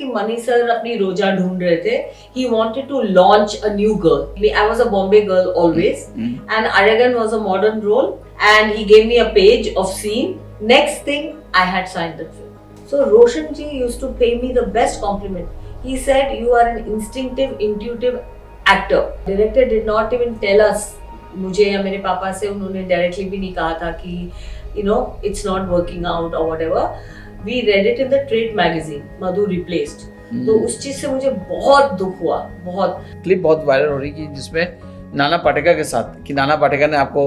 कि money sir अपनी रोजा ढूंढ रहे थे. He wanted to launch a new girl. I was a Bombay girl always, and Aragon was a modern role, and he gave me a page of scene. Next thing, I had signed the film. So Roshan ji used to pay me the best compliment. He said, "You are an instinctive, intuitive actor." Director did not even tell us. मुझे या मेरे पापा से उन्होंने directly भी नहीं कहा था कि it's not working out or whatever. We read it in the trade magazine. Madhu replaced. तो उस चीज से मुझे बहुत दुख हुआ, बहुत. क्लिप बहुत वायरल हो रही कि जिसमें नाना पाटेकर के साथ कि नाना पाटेकर ने आपको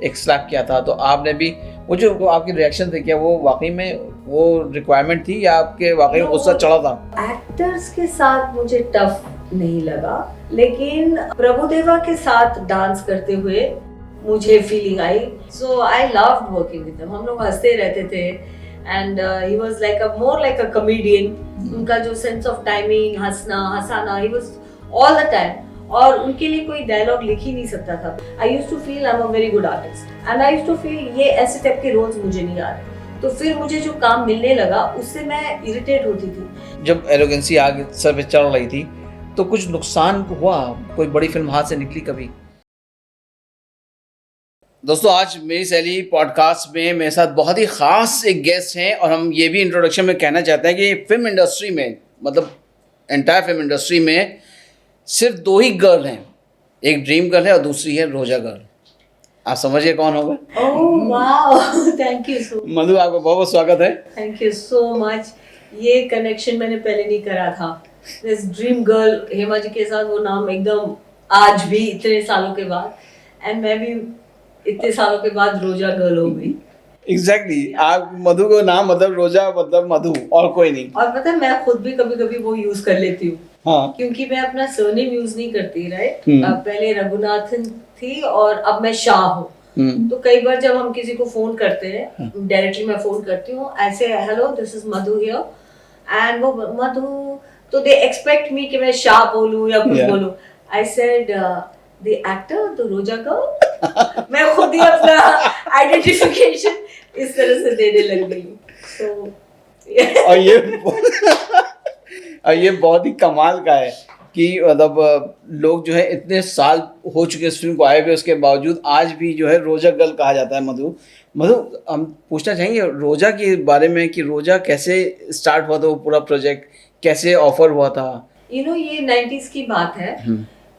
एक स्लैप किया था, तो आपने भी वो जो आपकी रिएक्शन थे, क्या वो वाकई में वो रिक्वायरमेंट थी या आपके वाकई में गुस्सा चढ़ा था? एक्टर्स के साथ मुझे टफ नहीं लगा, लेकिन प्रभुदेवा के साथ डांस करते हुए मुझे फीलिंग आई. So I loved working with them. हम लोग हंसते रहते थे and he was like a more like a comedian. उनका जो सेंस ऑफ टाइमिंग, हंसना हंसाना, he was all the time. और उनके लिए कोई डायलॉग लिख ही नहीं सकता था. I used to feel I am a very good artist and I used to feel ये ऐसे टाइप के रोल्स मुझे नहीं आ रहे. तो फिर मुझे जो काम मिलने लगा उससे मैं इरिटेट होती थी. जब एरोगेंसी आगे सर पे चढ़ रही थी तो कुछ नुकसान हुआ? कोई बड़ी फिल्म हाथ से निकली कभी? दोस्तों, आज मेरी सहेली पॉडकास्ट में मेरे साथ बहुत ही ख़ास एक गेस्ट हैं और हम ये भी इंट्रोडक्शन में कहना चाहते हैं कि फिल्म इंडस्ट्री में, मतलब एंटायर फिल्म इंडस्ट्री में सिर्फ दो ही गर्ल हैं. एक ड्रीम गर्ल है और दूसरी है रोजा गर्ल. आप समझिए कौन होगा? Oh wow, thank you so. Madhu, आपका बहुत बहुत स्वागत है. Thank you so much. ये कनेक्शन मैंने पहले नहीं करा था. This dream girl Hema ji के साथ वो नाम एकदम आज भी इतने सालों के बाद, एंड मैं भी इतने सालों के बाद रोजा गर्ल हो गई. एग्जैक्टली आप मधु को नाम मतलब रोजा मतलब मधु और कोई नहीं. और पता है मैं खुद भी कभी कभी वो यूज कर लेती हूँ. हाँ. क्योंकि मैं अपना सरनेम यूज नहीं करती, राइट. पहले रघुनाथन थी और अब मैं शाह हूँ. तो कई बार जब हम किसी को फोन करते हैं, डायरेक्टली मैं फोन करती हूँ ऐसे, hello this is Madhu here, and वो मधु, तो दे एक्सपेक्ट मी कि मैं शाह बोलूं या कुछ बोलूं. I said the actor the रोजा गर्ल. मैं खुद ही अपना आइडेंटिफिकेशन इस तरह से देने लग गई. तो और ये बहुत ही कमाल का है कि मतलब लोग जो है इतने साल हो चुके इस फिल्म को आए हुए, उसके बावजूद आज भी जो है रोजा गर्ल कहा जाता है. मधु, हम पूछना चाहेंगे रोजा के बारे में कि रोजा कैसे स्टार्ट हुआ था, वो पूरा प्रोजेक्ट कैसे ऑफर हुआ था? ये 90s की बात है.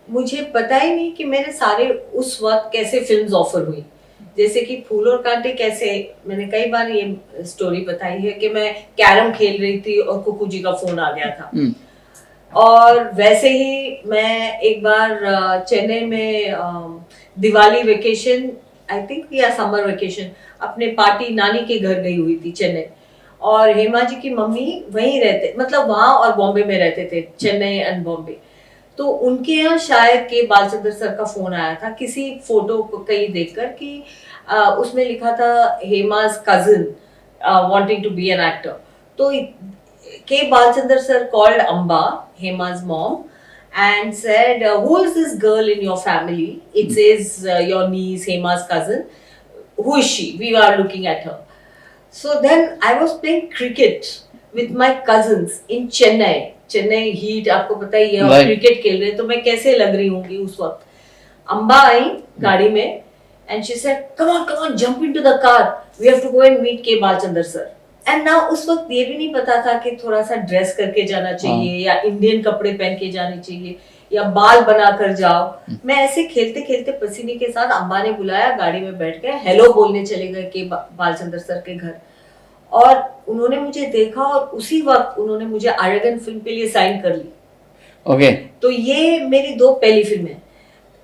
मुझे पता ही नहीं कि मेरे सारे उस वक्त कैसे फिल्म्स ऑफर हुई. जैसे कि फूल और कांटे कैसे, मैंने कई बार ये स्टोरी बताई है कि मैं कैरम खेल रही थी और कुकू जी का फोन आ गया था. और वैसे ही मैं एक बार चेन्नई में दिवाली वेकेशन, आई थिंक या समर वेकेशन, अपने पार्टी नानी के घर गई हुई थी चेन्नई. और हेमा जी की मम्मी वहीं रहते, मतलब वहां और बॉम्बे में रहते थे, चेन्नई एंड बॉम्बे. तो उनके यहाँ शायद के बालचंद्र सर का फोन आया था किसी फोटो को कहीं देखकर कि उसमें लिखा था हेमा's cousin wanting to be an actor. तो के Balchandra sir called Amba, Hema's mom, and said, who is this girl in your family? It says your niece, Hema's cousin. Who is she? We are looking at her. So then I was playing cricket with my cousins in Chennai. Chennai heat आपको पता ही है, और cricket खेल रहे हैं, तो मैं कैसे लग रही होंगी उस वक्त. अम्बा आई गाड़ी में and she said, come on, jump into the car. We have to go and meet के बालचंद्र सर. And now उस वक्त ये भी नहीं पता था कि थोड़ा सा ड्रेस करके जाना चाहिए या इंडियन कपड़े पहन के जाने चाहिए या बाल बना कर जाओ. मैं ऐसे खेलते खेलते पसीने के साथ अम्बा ने बुलाया, गाड़ी में बैठ गए, हेलो बोलने चले गए के बालचंद्र सर के घर. और उन्होंने मुझे देखा और उसी वक्त उन्होंने मुझे आर्यगन फिल्म के लिए साइन कर ली. ओके. तो ये मेरी दो पहली फिल्म है.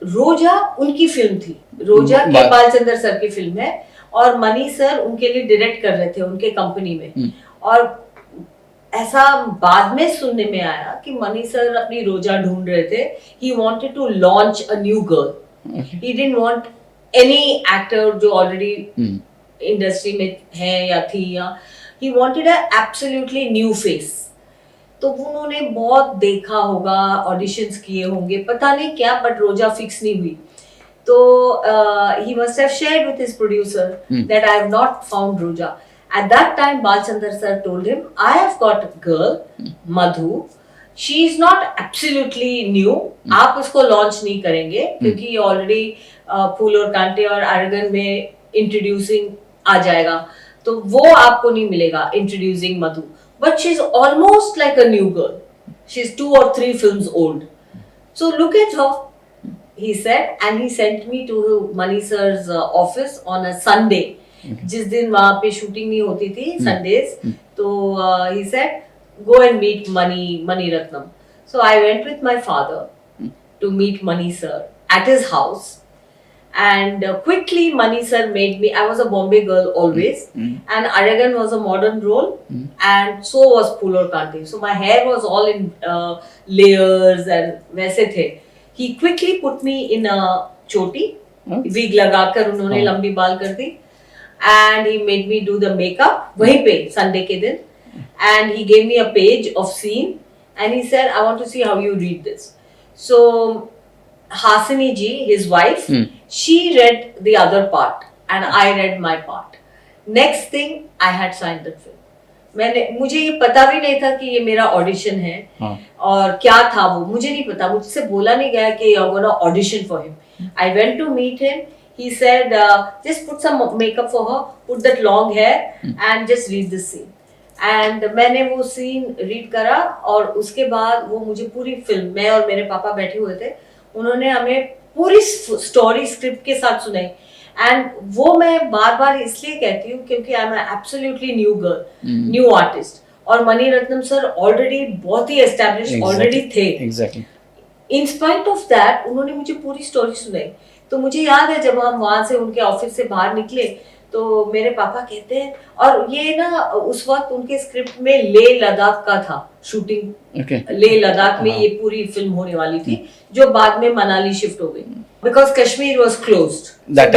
रोजा उनकी फिल्म थी, रोजा के बालचंद्र सर की फिल्म है, और मनी सर उनके लिए डायरेक्ट कर रहे थे उनके कंपनी में. और ऐसा बाद में सुनने में आया कि मनी सर अपनी रोजा ढूंढ रहे थे. He wanted to launch a new girl. He didn't want any actor जो ऑलरेडी इंडस्ट्री में है या थी, या he wanted a absolutely new face. तो उन्होंने बहुत देखा होगा, ऑडिशंस किए होंगे, पता नहीं क्या, बट रोजा फिक्स नहीं हुई. तो he must have shared with his producer that I have not found Roja. At that time, Balchandar sir told him, I have got a girl, Madhu. She is not absolutely new. आप उसको launch नहीं करेंगे क्योंकि ये already फूल और कांटे और अरगन में introducing आ जाएगा, तो वो आपको नहीं मिलेगा introducing Madhu. But she is almost like a new girl. She is 2 or 3 films old. So look at her, he said, and he sent me to Mani sir's office on a Sunday. जिस दिन वहाँ पे shooting नहीं होती थी Sundays, तो he said go and meet Mani Ratnam. So I went with my father to meet Mani sir at his house, and quickly Mani sir made me. I was a Bombay girl always, and Aragon was a modern role, and so was Phool Aur Kaante. So my hair was all in layers and वैसे थे. He quickly put me in a choti, wig लगाकर उन्होंने लंबी बाल कर दी, and he made me do the makeup वहीं पे Sunday के दिन, and he gave me a page of scene, and he said, I want to see how you read this. So Hasini ji, his wife, she read the other part and I read my part. Next thing, I had signed the film. मुझे ये पता भी नहीं था कि ये मेरा audition है, और क्या था वो मुझे नहीं पता. मुझसे बोला नहीं गया कि you're gonna audition for him. I went to meet him. He said, just put some makeup for her, put that long hair, and just read this scene. And मैंने वो सीन रीड करा, और उसके बाद वो मुझे पूरी फिल्म, मैं और मेरे पापा बैठे हुए थे, उन्होंने हमें पूरी स्टोरी स्क्रिप्ट के साथ सुनाई. एंड वो मैं बार बार इसलिए कहती हूँ क्योंकि I am absolutely new girl, new artist, और मणि रत्नम सर ऑलरेडी बहुत ही एस्टैब्लिश ऑलरेडी थे. इन स्पाइट ऑफ दैट उन्होंने मुझे पूरी स्टोरी सुनाई. तो मुझे याद है जब हम वहां से उनके ऑफिस से बाहर निकले तो मेरे पापा कहते हैं, और ये ना उस वक्त उनके स्क्रिप्ट में लेह लद्दाख का था शूटिंग. लेह लद्दाख में ये पूरी फिल्म होने वाली थी, जो बाद में मनाली शिफ्ट हो गई because Kashmir was closed eight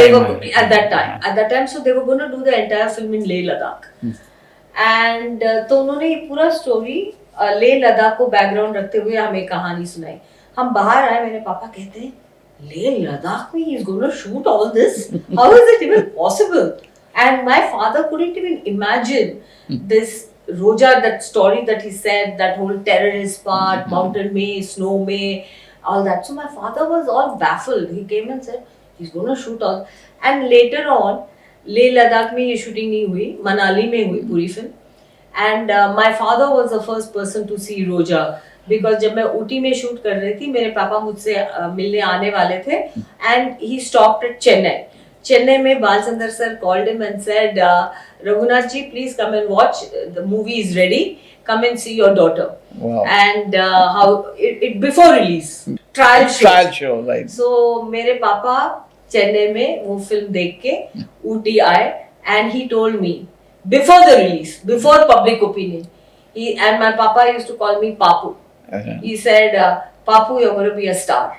that time. So they were gonna do the entire film in Leh Ladakh. And तो उन्होंने ये पूरा स्टोरी लेह लद्दाख को बैकग्राउंड रखते हुए हमें कहानी सुनाई. हम बाहर आए, मेरे पापा कहते हैं, Leh Ladakh mein he is going to shoot all this? How is it even possible? And my father couldn't even imagine this Roja, that story that he said, that whole terrorist part, mountain mein, snow mein, all that. So my father was all baffled. He came and said, he's going to shoot all. And later on, Leh Ladakh mein ye shooting nahi hui, Manali mein hui puri film. And my father was the first person to see Roja. Because जब मैं ऊटी में shoot कर रही थी, मेरे पापा मुझसे मिलने आने वाले थे, and he stopped at Chennai में Balachander sir called him and said, Raghunath ji please come and watch, the movie is ready, come and see your daughter. And how it before release trial show, right. So मेरे पापा चेन्नई में वो film देख के ऊटी आए, and he told me before the release, before public opinion, and my papa used to call me Papu. He said, Papu, you're going to be a star.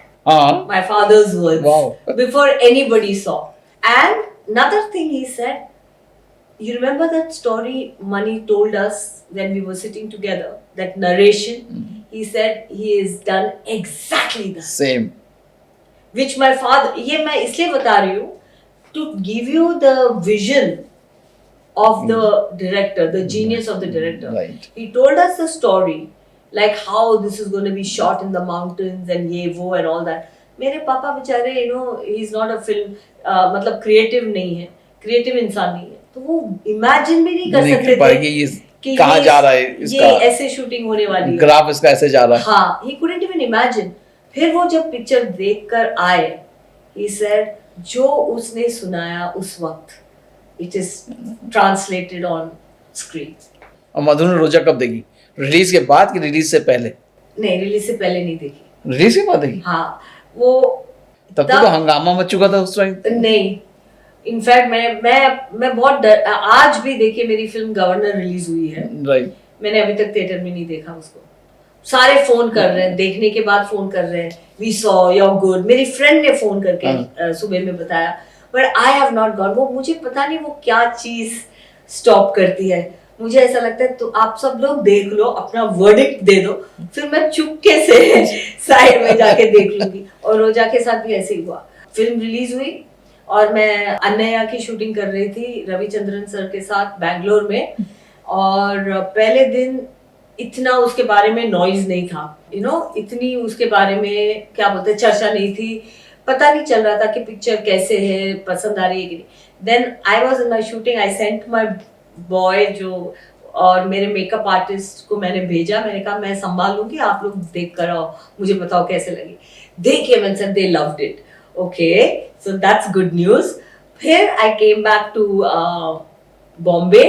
My father's words. Wow. Before anybody saw. And another thing he said, you remember that story Mani told us when we were sitting together, that narration? He said he has done exactly the same. Which my father, ये मैं इसलिए बता रही हूँ, to give you the vision of the director, the genius of the director. Right. He told us the story, like how this is going to be shot in the mountains and ye wo and all that. मेरे पापा बेचारे, you know, he's not a film, मतलब creative नहीं है, creative इंसान नहीं है, तो वो imagine भी नहीं कर सकते थे कि कहाँ जा रहा है इसका, ये ऐसे शूटिंग होने वाली है, ग्राफ इसका ऐसे जा रहा है. हाँ, he couldn't even imagine. फिर वो जब पिक्चर देखकर आए, he said, जो उसने सुनाया उस वक्त, it is translated on screen. और मधु ने रोजा कब देखी? रिलीज के बाद कि रिलीज से पहले? नहीं, रिलीज से पहले नहीं देखी. रिलीज के बाद देखी? हाँ, वो तब तो हंगामा मच चुका था उस टाइम. नहीं, इनफैक्ट मैं बहुत आज भी देखिए मेरी फिल्म गवर्नर रिलीज हुई है, राइट. मैंने अभी तक थिएटर में नहीं देखा उसको. सारे फोन कर रहे हैं, देखने के बाद फोन कर रहे हैं, we saw, you are good. मेरी फ्रेंड ने फोन करके सुबह में बताया, but I have not got. वो मुझे पता नहीं वो क्या चीज स्टॉप करती है. मुझे ऐसा लगता है तो आप सब लोग देख लो, अपना वर्डिक्ट दे दो, फिर मैं चुपके से साइड में जाके देख लूंगी. और रोजा के साथ भी ऐसे ही हुआ. फिल्म रिलीज हुई और मैं अन्नया की शूटिंग कर रही थी रविचंद्रन सर के साथ बैंगलोर में। और पहले दिन इतना उसके बारे में नॉइज नहीं था, इतनी उसके बारे में क्या बोलते चर्चा नहीं थी, पता नहीं चल रहा था कि पिक्चर कैसे है, पसंद आ रही है कि नहीं। Then I was in my shooting, I sent my boy जो और मेरे मेकअप आर्टिस्ट को मैंने भेजा, मैंने कहा मैं संभाल लूंगी, आप लोग देख कर आओ, मुझे बताओ कैसे लगी। देखिए मैंने sir they loved it, okay so that's good news. फिर I came back to Bombay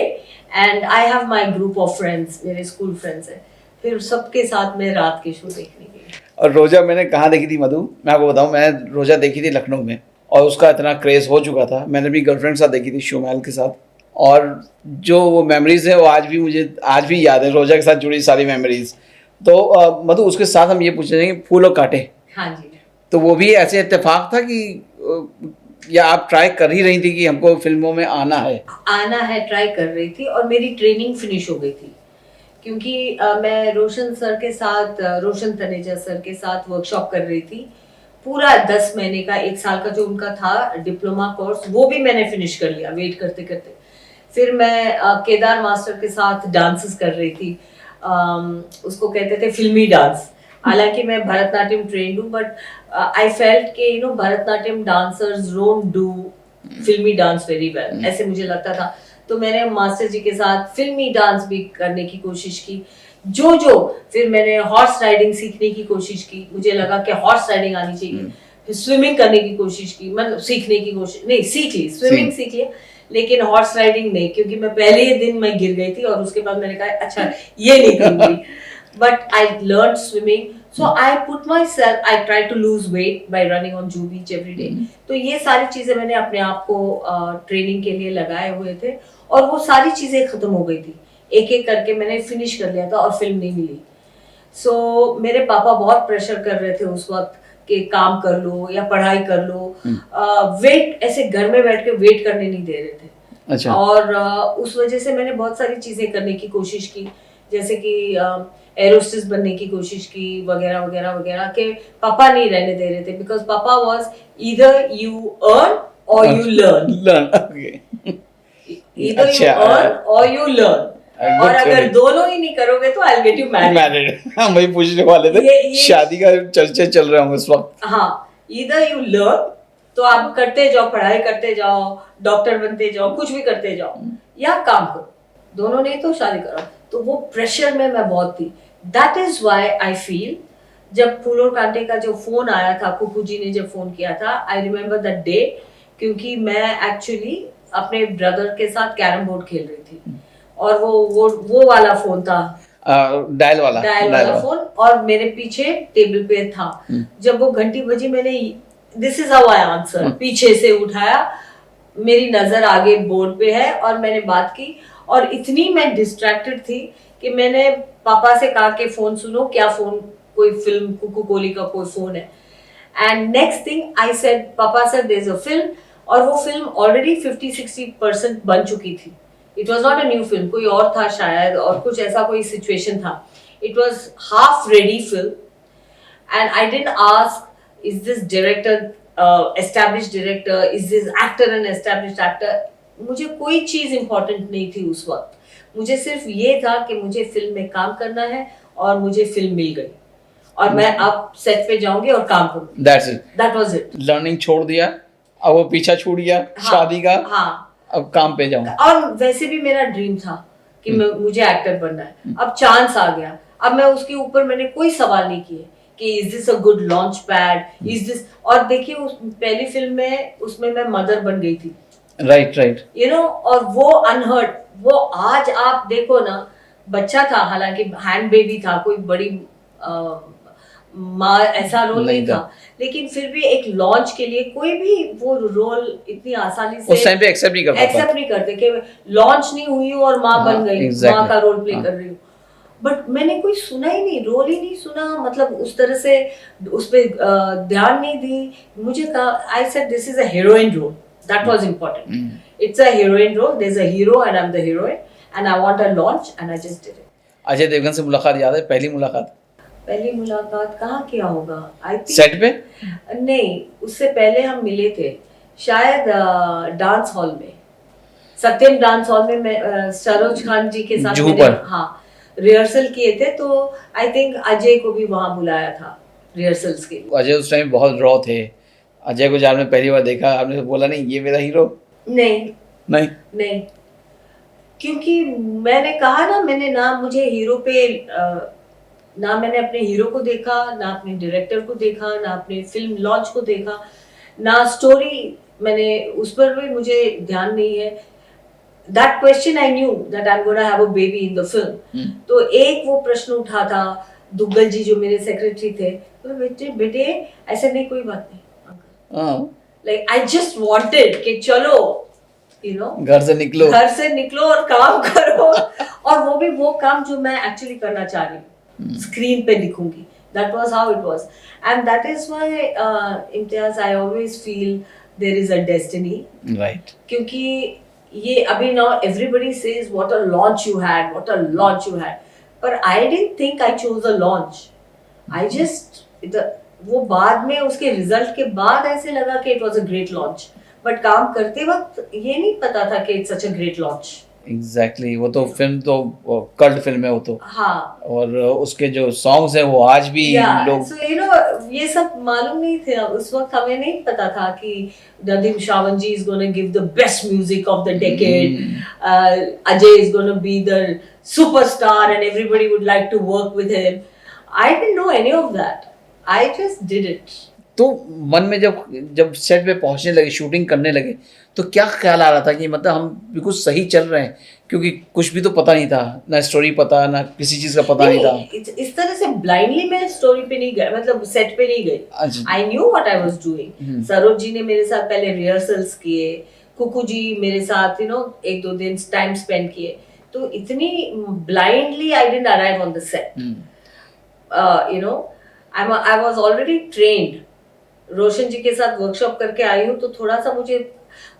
and I have my group of friends, मेरे स्कूल फ्रेंड्स हैं, फिर सबके साथ में रात की शो देखने गई। और रोजा मैंने कहाँ देखी थी मधु, मैं आपको बताऊँ, मैं रोजा देखी थी लखनऊ में, और उसका इतना क्रेज़ हो चुका था, मैंने अपनी गर्लफ्रेंड के साथ देखी थी, शोमैल के साथ। और जो वो मेमोरीज़ है वो आज भी मुझे आज भी याद है, रोजा के साथ जुड़ी सारी मेमोरीज़। तो मधु उसके साथ हम ये पूछ रहे हैं कि फूल और कांटे, हाँ जी, तो वो भी ऐसे इत्तेफाक था कि या आप ट्राई कर ही रही थी कि हमको फिल्मों में आना है, ट्राई कर रही थी और मेरी ट्रेनिंग फिनिश हो गई थी, क्योंकि मैं रोशन सर के साथ, रोशन तनेजा सर के साथ वर्कशॉप कर रही थी। पूरा 10 महीने का, 1 साल का जो उनका था डिप्लोमा कोर्स, वो भी मैंने फिनिश कर लिया वेट करते करते। फिर मैं केदार मास्टर के साथ डांसेस कर रही थी, उसको कहते थे फिल्मी डांस। हालांकि मैं भरतनाट्यम ट्रेंड हूँ, बट आई फेल्ट के भरतनाट्यम डांसर्स डोंट डू फिल्मी डांस वेरी वेल, ऐसे मुझे लगता था। तो मैंने मास्टर जी के साथ फिल्मी डांस भी करने की कोशिश की, जो फिर मैंने हॉर्स राइडिंग सीखने की कोशिश की, मुझे लगा कि हॉर्स राइडिंग आनी चाहिए। फिर स्विमिंग करने की कोशिश की, मतलब सीखने की कोशिश नहीं, सीख ली, स्विमिंग सीख लिया, लेकिन हॉर्स राइडिंग नहीं, क्योंकि मैं पहले ही दिन मैं गिर गई थी और उसके बाद मैंने कहा अच्छा ये नहीं करूंगी। But I learn swimming, so I put myself, I try to lose weight by running on Juhu Beach every day। तो ये सारी चीजें मैंने अपने आप को ट्रेनिंग के लिए लगाए हुए थे, और वो सारी चीजें खत्म हो गई थी, एक एक करके मैंने फिनिश कर लिया था और फिल्म नहीं मिली। सो मेरे पापा बहुत प्रेशर कर रहे थे उस वक्त कि काम कर लो या पढ़ाई कर लो, वेट ऐसे घर में बैठ के वेट करने नहीं दे रहे थे। अच्छा। और उस वजह से मैंने बहुत सारी चीजें करने की कोशिश की, जैसे कि एरोस्टिस बनने की कोशिश की, वगैरह वगैरह वगैरह, के पापा नहीं रहने दे रहे थे, बिकॉज पापा वाज ईदर यू अर्न और you learn, either you earn और यू लर्न, और अगर दोनों ही नहीं करोगे तो आई गेट यू मैरिड। हम वही पूछने वाले थे, शादी का चर्चे चल रहे होंगे इस वक्त। हाँ, ईदर यू लर्न, तो आप करते जाओ, पढ़ाई करते जाओ, डॉक्टर बनते जाओ, कुछ भी करते जाओ, या काम करो, दोनों नहीं तो शादी करो। तो वो प्रेशर में मैं बहुत थी। That is why I feel, जब फूल और कांटे का जो फोन आया था, कुकू जी ने जब फोन किया था, आई रिमेम्बर दैट डे, क्योंकि मैं एक्चुअली अपने ब्रदर के साथ कैरम बोर्ड खेल रही थी, और वो वाला फोन था, डायल वाला फोन, और मेरे पीछे टेबल पे था। जब वो घंटी बजी, मैंने this is how I answer, पीछे से उठाया, मेरी नजर आगे बोर्ड पे है, और मैंने बात की, और इतनी मैं डिस्ट्रैक्टेड थी कि मैंने पापा से कहा कि फोन सुनो, क्या फोन, कोई फिल्म, कुकू कोली का कोई फोन है। And next thing I said, papa sir there is a film, और वो फिल्म ऑलरेडी 50-60% बन चुकी थी। It was not a new film, कोई और था शायद, और कुछ ऐसा कोई सिचुएशन था। It was half ready film, and I didn't ask is this director established director, is this actor an established actor, मुझे कोई चीज इंपॉर्टेंट नहीं थी उस वक्त। मुझे सिर्फ ये था कि मुझे फिल्म में काम करना है, और मुझे फिल्म मिल गई, और मैं अब सेट पे जाऊंगी और काम करूंगी। That's it. That was it. Learning छोड़ दिया, अब वो पीछा छूट गया, हाँ, शादी का, हाँ, अब काम पे जाऊं। और वैसे भी मेरा ड्रीम था कि मुझे एक्टर बनना है। अब चांस आ गया, अब मैं उसके ऊपर मैंने कोई सवाल नहीं किए कि is this a good launch pad, is this, और देखिए उस पहली फिल्म में, उसमें मैं मदर बन गई थी, राइट, और वो अनहर्ड, वो आज आप देखो ना, बच्चा था, हालांकि हैंड बेबी था, कोई बड़ी माँ ऐसा रोल नहीं था, लेकिन फिर भी एक लॉन्च के लिए कोई भी वो रोल इतनी आसानी से उस टाइम पे एक्सेप्ट नहीं करते कि लॉन्च नहीं हुई और माँ बन गई, माँ का रोल प्ले कर रही हूँ। बट मैंने कोई सुना ही नहीं, रोल ही नहीं सुना, मतलब उस तरह से उस पर ध्यान नहीं दी। मुझे कहा, I said this is a heroine role, that was important, it's a heroine role, there is a hero and I am the heroine, and I want a launch, and I just did it. Ajay Devgan से मुलाकात याद है? पहली मुलाकात कहाँ किया होगा? I think set पे नहीं, उससे पहले हम मिले थे, शायद डांस हॉल में, सत्यम डांस हॉल में मैं सरोज खान जी के साथ जुहू मैंने पर। हाँ रिहर्सल किए थे, तो आई थिंक अजय को भी वहां बुलाया था रिहर्सल्स के लिए। अजय उस टाइम बहुत रॉ थे। अजय को जब आपने पहली बार देखा, आपने बोला नहीं ये मेरा हीरो? नहीं नहीं। नहीं, क्योंकि मैंने कहा ना, मैंने ना मुझे हीरो पे ना मैंने अपने हीरो को देखा, ना अपने डायरेक्टर को देखा, ना अपने फिल्म लॉन्च को देखा, ना स्टोरी मैंने उस पर भी मुझे ध्यान नहीं है। That question I knew that I am gonna have a baby in the film. तो एक वो प्रश्न उठा था, दुग्गल जी जो मेरे सेक्रेटरी थे, तो बेटे बेटे ऐसे नहीं, कोई बात नहीं, लाइक आई जस्ट वांटेड कि चलो घर से निकलो, घर से निकलो और काम करो। और वो भी वो काम जो मैं एक्चुअली करना चाह रही हूँ, स्क्रीन पे लिखूंगी। That was how it was, and that is why Imtiaz I always feel there is a destiny. Right. क्योंकि ये अभी now everybody says what a launch you had, what a launch you had, पर I didn't think I chose a launch. I just वो बाद में उसके result के बाद ऐसे लगा कि it was a great launch, but काम करते वक्त ये नहीं पता था कि it's such a great launch. Exactly, वो तो फिल्म तो कल्ट फिल्म है वो तो। हाँ, और उसके जो सॉन्ग्स हैं वो आज भी लोग सो ये सब मालूम नहीं थे उस वक्त, हमें नहीं पता था कि Nadeem Shravan ji is gonna give the best music of the decade, Ajay is gonna be the superstar and everybody would like to work with him. I didn't know any of that, I just did it. तो मन में जब set पे पहुंचने लगे, shooting करने लगे, तो क्या ख्याल आ रहा था कि मतलब हम बिल्कुल सही चल रहे हैं? क्योंकि कुछ भी तो पता नहीं था, ना स्टोरी पता, ना किसी चीज का पता नहीं था। इस तरह से ब्लाइंडली मैं स्टोरी पे नहीं गई, मतलब सेट पे नहीं गई। I knew what I was doing. Saroj ji ने मेरे साथ पहले रिहर्सल्स किए, कुकू जी मेरे साथ एक दो दिन टाइम स्पेंड किए, तो इतनी blindly I didn't arrive on the set. I was already trained, Roshan ji के साथ वर्कशॉप करके आई हूँ, तो थोड़ा सा मुझे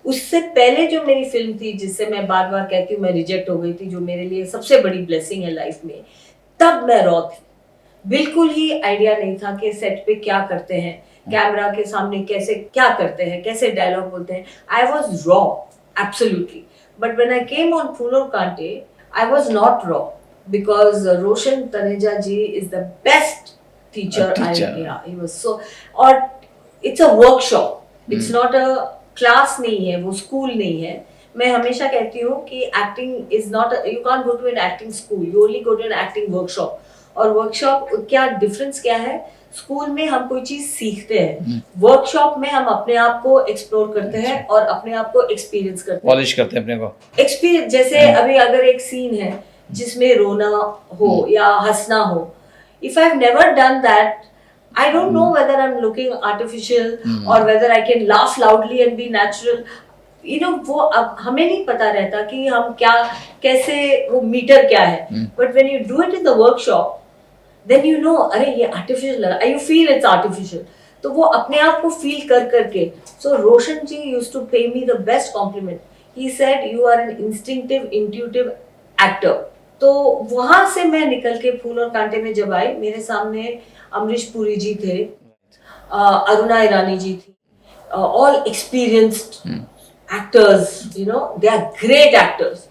उससे पहले जो मेरी फिल्म थी जिससे मैं बार बार कहती हूँ मैं रिजेक्ट हो गई थी, जो मेरे लिए सबसे बड़ी ब्लेसिंग है लाइफ में, तब मैं रॉ थी। बिल्कुल ही आइडिया नहीं था कि सेट पे क्या करते हैं, कैमरा के सामने कैसे क्या करते हैं, कैसे डायलॉग बोलते हैं। I was raw absolutely, but when I came on Phool Aur Kaante I was not raw, because Roshan Taneja ji is the best teacher. He was so, और it's a workshop, it's not a class नहीं है, वो स्कूल नहीं है। मैं हमेशा कहती हूँ कि acting is not, you can't go to an acting school, you only go to an acting workshop. और वर्कशॉप क्या डिफरेंस क्या है, स्कूल में हम कोई चीज सीखते हैं, वर्कशॉप में हम अपने आप को एक्सप्लोर करते हैं और अपने आप को एक्सपीरियंस करते हैं, पॉलिश करते हैं अपने को। एक्सपीरियंस, जैसे अभी अगर एक सीन है जिसमें रोना हो या हंसना हो, if I've never done that, I don't know whether I'm looking artificial or whether I can laugh loudly and be natural. वो अब हमें नहीं पता रहता कि हम क्या, कैसे, वो मीटर क्या है। But when you do it in the workshop, then you know, अरे ये artificial लगा, you feel it's artificial. तो वो अपने आप को फील कर करके, so Roshan ji used to pay me the best compliment. He said you are an instinctive, intuitive actor. तो वहां से मैं निकल के फूल और कांटे में जब आई, मेरे सामने अमरीश पुरी जी थे, अरुणा ईरानी जी थी, all experienced actors, they are great actors.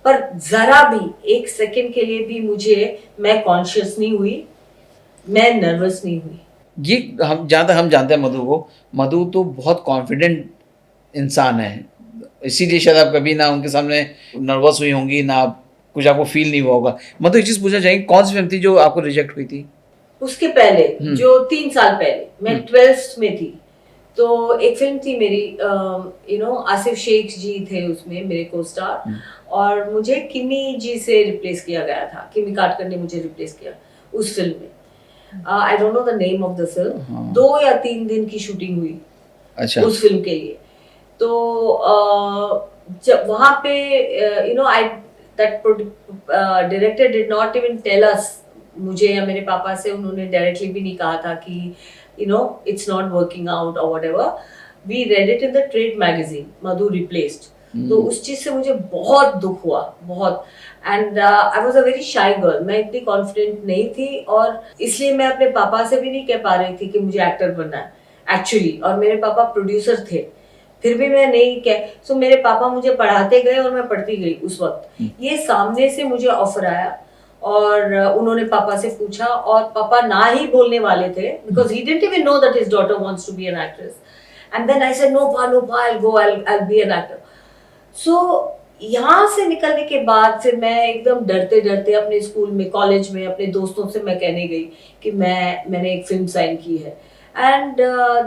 पर जरा भी एक सेकंड के लिए भी मैं कॉन्शियस नहीं हुई, मैं नर्वस नहीं हुई। ये हम जहाँ तक हम जानते हैं मधु को, मधु तो बहुत कॉन्फिडेंट इंसान है, इसीलिए शायद आप कभी ना उनके सामने नर्वस हुई होंगी, ना कुछ आपको फील नहीं हुआ होगा। मतलब एक चीज़ पूछना चाहेंगे, कौन सी फिल्म थी जो आपको रिजेक्ट हुई थी? उसके पहले, जो 3 साल पहले, मैं 12th में थी, तो एक फिल्म थी मेरी, आसिफ शेख जी थे उसमें मेरे को स्टार, और मुझे किमी जी से रिप्लेस किया गया था, किमी काटकर ने मुझे रिप्लेस किया उस फिल्म में। आई don't know the name of the film. 2 या 3 दिन की शूटिंग हुई उस फिल्म के लिए। तो जब वहां पे आई that director did not even tell us, मुझे या मेरे पापा से उन्होंने डायरेक्टली भी नहीं कहा था कि it's not working out or whatever. We read it in the trade magazine, Madhu replaced. तो उस चीज से मुझे बहुत दुख हुआ, बहुत। And I was a very shy girl, मैं इतनी कॉन्फिडेंट नहीं थी, और इसलिए मैं अपने पापा से भी नहीं कह पा रही थी कि मुझे एक्टर बनना है एक्चुअली। और मेरे पापा प्रोड्यूसर थे, फिर भी मैं नहीं कह, सो मेरे पापा मुझे पढ़ाते गए और मैं पढ़ती गई उस वक्त। ये सामने से मुझे ऑफर आया और उन्होंने पापा से पूछा और पापा ना ही बोलने वाले थे because he didn't even know that his daughter wants to be an actress and then I said no पा I go I be an actor. So यहाँ से निकलने के बाद फिर मैं एकदम डरते डरते अपने स्कूल में, कॉलेज में अपने दोस्तों से मैं कहने गई कि मैंने एक फिल्म साइन की है एंड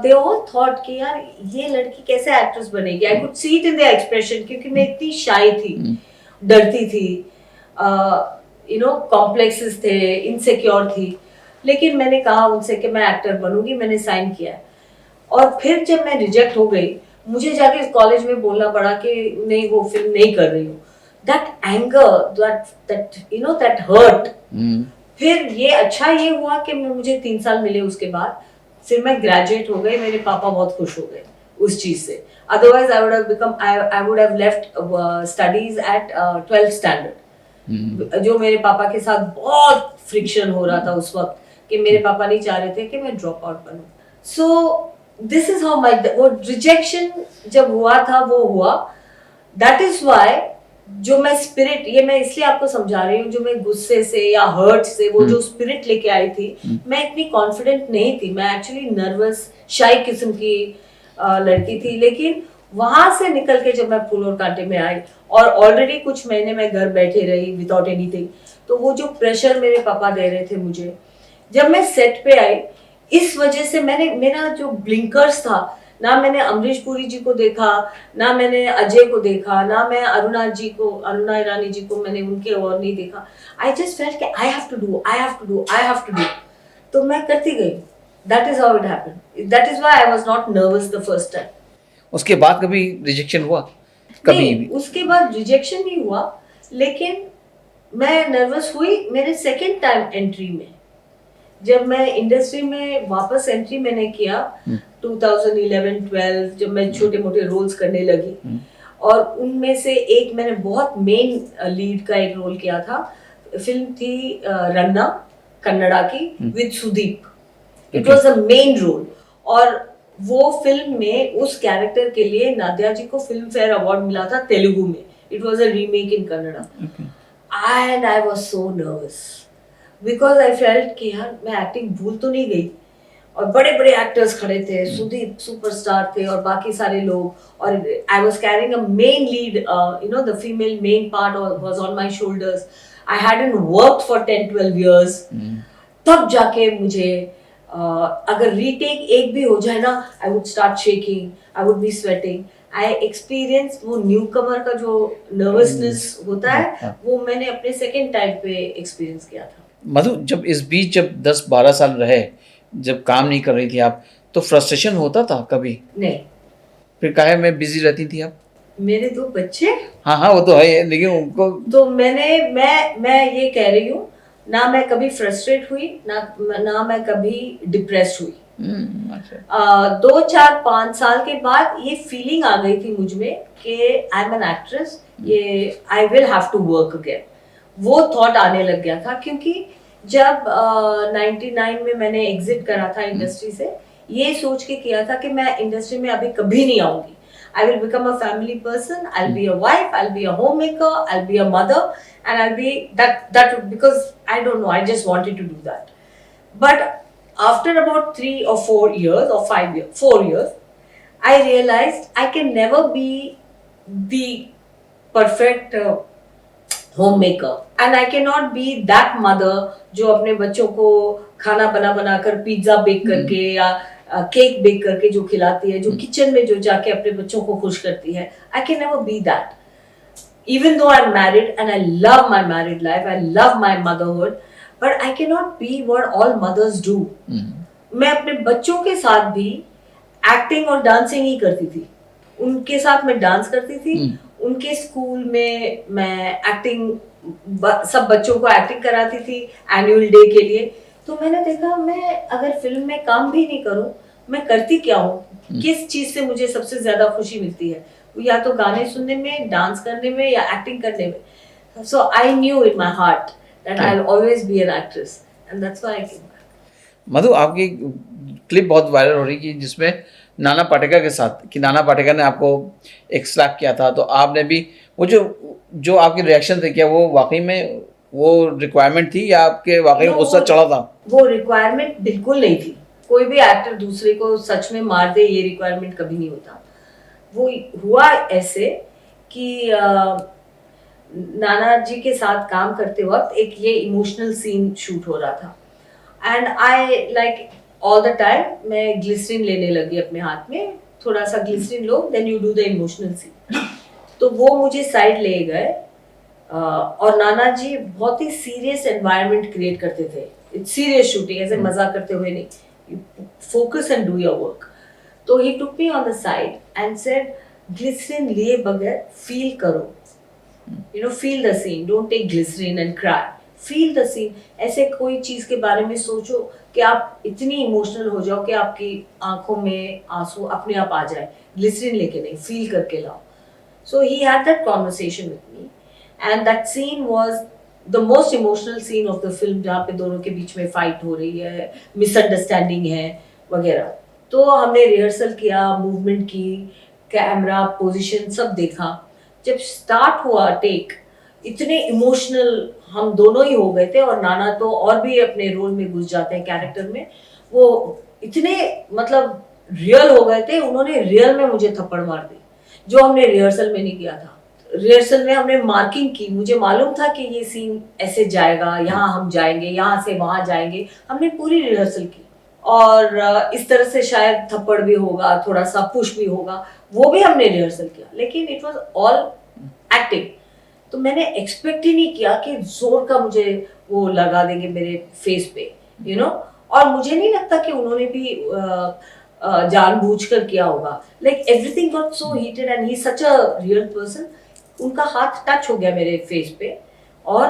दे ऑल थॉट कि यार ये लड़की कैसे एक्ट्रेस बनेगी। I could see it in their expression क्योंकि मैं इतनी शाई थी, डरती थी, यू नो कॉम्प्लेक्सेस थे, इनसिक्योर थी, लेकिन मैंने कहा उनसे कि मैं एक्टर बनूंगी, मैंने साइन किया है। और फिर जब मैं रिजेक्ट हो गई, मुझे जाके कॉलेज में बोलना पड़ा कि नहीं वो फिल्म नहीं कर रही हूँ। That anger, that you know that hurt. फिर ये अच्छा ये हुआ कि मुझे 3 साल मिले उसके बाद, फिर मैं ग्रेजुएट हो गई, मेरे पापा बहुत खुश हो गए उस चीज से। Otherwise I would have left studies at 12th standard. जो मेरे पापा के साथ बहुत फ्रिक्शन हो रहा था उस वक्त कि मेरे पापा नहीं चाह रहे थे कि मैं ड्रॉप आउट बनूं। So this is how my, वो रिजेक्शन जब हुआ था वो हुआ। दैट इज वाई जो मैं स्पिरिट, ये मैं इसलिए आपको समझा रही हूँ, जो मैं गुस्से से या हर्ट से वो जो स्पिरिट लेके आई थी, मैं इतनी कॉन्फिडेंट नहीं थी। मैं एक्चुअली नर्वस शाई किस्म की लड़की थी। लेकिन वहां से निकल के जब मैं फूल और कांटे में आई और ऑलरेडी कुछ महीने में घर बैठे रही विदाउट एनीथिंग, तो वो जो प्रेशर मेरे पापा दे रहे थे मुझे, जब मैं सेट पे आई, इस वजह से मेरा जो ब्लिंकर्स था, ना मैंने अमरीश पुरी जी को देखा, ना मैंने अजय को देखा, ना मैं अरुणा ईरानी जी को मैंने उनके और नहीं देखा। आई जस्ट फेल्ट कि आई हैव टू डू। तो मैं करती गई। That is how it happened. That is why I was not nervous the first time. उसके बाद कभी रिजेक्शन हुआ? कभी नहीं, उसके बाद रिजेक्शन नहीं हुआ, लेकिन मैं नर्वस हुई मेरे सेकेंड टाइम एंट्री में। जब मैं इंडस्ट्री में वापस एंट्री मैंने किया 2011-12, जब मैं छोटे मोटे रोल्स करने लगी, और उनमें से एक मैंने बहुत मेन लीड का एक रोल किया था। फिल्म थी रन्ना, कन्नड़ा की, with Sudeep. It was a main role, और वो फिल्म में उस कैरेक्टर के लिए नादिया जी को फिल्म फेयर अवार्ड मिला था तेलुगु में। It was a remake in Kannada and I was so nervous because I felt कि यार मैं एक्टिंग भूल तो नहीं गई। और बड़े बड़े एक्टर्स खड़े थे, सुदीप सुपरस्टार थे और बाकी सारे लोग, और I was carrying a main lead, you know the female main part was on my shoulders. I hadn't worked for 10-12 years. तब जाके मुझे अगर रीटेक एक भी हो जाए ना, I would start shaking, I would be sweating. I experience वो न्यू कमर का जो नर्वसनेस होता है, वो मैंने अपने सेकेंड टाइम पे एक्सपीरियंस किया था। मधु, जब इस बीच जब 10-12 साल रहे, जब काम नहीं कर रही थी आप, तो फ्रस्ट्रेशन होता था कभी? नहीं। फिर काहे में बिजी रहती थी आप? मेरे 2 बच्चे। हाँ वो तो है, लेकिन उनको तो मैं ये कह रही हूँ, ना मैं कभी फ्रस्ट्रेट हुई, ना मैं कभी डिप्रेस्ड हुई। 2-4-5 साल के बाद ये फीलिंग आ गई थी मुझ में कि आई एम एन एक्ट्रेस, ये I will have to work again. वो थॉट आने लग गया था, क्योंकि जब 99 में मैंने एग्जिट करा था इंडस्ट्री से, ये सोच के किया था कि मैं इंडस्ट्री में अभी कभी नहीं आऊंगी। I will become a family person. I'll be a wife. I'll be a homemaker. I'll be a mother, and I'll be that because I don't know. I just wanted to do that. But after about 3 or 4 years or 5 years, 4 years, I realized I can never be the perfect homemaker, and I cannot be that mother जो अपने बच्चों को खाना बना कर pizza bake करके या cake bake करके जो खिलाती है, जो किचन में जो जाके अपने बच्चों को खुश करती है। I can never be that. Even though I'm married and I love my married life, I love my motherhood, but I cannot be what all mothers do. मैं अपने बच्चों के साथ भी एक्टिंग और डांसिंग ही करती थी। उनके साथ मैं डांस करती थी, उनके स्कूल में मैं एक्टिंग, सब बच्चों को एक्टिंग कराती थी एनुअल डे के लिए। तो मैंने देखा, मैं अगर फिल्म में काम भी नहीं करूं, मैं करती क्या हूँ, किस चीज से मुझे सबसे ज्यादा खुशी मिलती है, या तो गाने सुनने में, डांस करने में, या एक्टिंग करने में। So I knew in my heart that I will always be an actress, and that's why I came back. Madhu, आपकी क्लिप बहुत वायरल हो रही है जिसमें नाना पाटेकर के साथ कि नाना पाटेकर ने आपको एक स्लैप किया था, तो आपने भी वो जो आपके रिएक्शन थे, क्या वो वाकई में वो रिक्वायरमेंट थी या आपके वाकई में गुस्सा चढ़ा था? वो रिक्वायरमेंट बिल्कुल नहीं थी। कोई भी एक्टर दूसरे को सच में मार दे, ये रिक्वायरमेंट कभी नहीं होता। वो हुआ ऐसे कि नाना जी के साथ काम करते वक्त एक ये इमोशनल सीन शूट हो रहा था and I like all the time मैं ग्लिसरीन लेने लगी अपने हाथ में, थोड़ा सा ग्लिसरीन लो then you do the emotional scene. तो वो मुझे साइड ले गए और नाना जी बहुत ही सीरियस एनवायरनमेंट क्रिएट करते थे। इट्स सीरियस शूटिंग, ऐसे मजाक करते हुए नहीं, focus and do your work. तो he took me on the side and said glycerin लिए बगैर फील करो, you know, feel the scene, don't take glycerin and cry, feel the scene। ऐसे कोई चीज के बारे में सोचो कि आप इतनी इमोशनल हो जाओ कि आपकी आंखों में आंसू अपने आप आ जाए, ग्लिसरीन लेके नहीं, फील करके लाओ। So he had that conversation with me and that scene was the most emotional scene of the film, जहाँ पे दोनों के बीच में फाइट हो रही है, मिसअंडरस्टैंडिंग है वगैरह। तो हमने रिहर्सल किया, मूवमेंट की, कैमरा पोजीशन सब देखा। जब स्टार्ट हुआ टेक, इतने इमोशनल हम दोनों ही हो गए थे और नाना तो और भी अपने रोल में घुस जाते हैं कैरेक्टर में। वो इतने मतलब रियल हो गए थे, उन्होंने रियल में मुझे थप्पड़ मार दी जो हमने रिहर्सल में नहीं किया था। रिहर्सल में हमने मार्किंग की, मुझे मालूम था कि ये सीन ऐसे जाएगा, यहाँ हम जाएंगे, यहाँ से वहां जाएंगे, हमने पूरी रिहर्सल की और इस तरह से शायद थप्पड़ भी होगा, थोड़ा सा पुश भी होगा, वो भी हमने रिहर्सल किया, लेकिन इट वाज ऑल एक्टिंग। तो मैंने एक्सपेक्ट ही नहीं किया कि जोर का मुझे वो लगा देंगे मेरे फेस पे, यू नो। और मुझे नहीं लगता कि उन्होंने भी जानबूझकर किया होगा। Like everything got so heated and he such a real person. उनका हाथ टच हो गया मेरे फेस पे और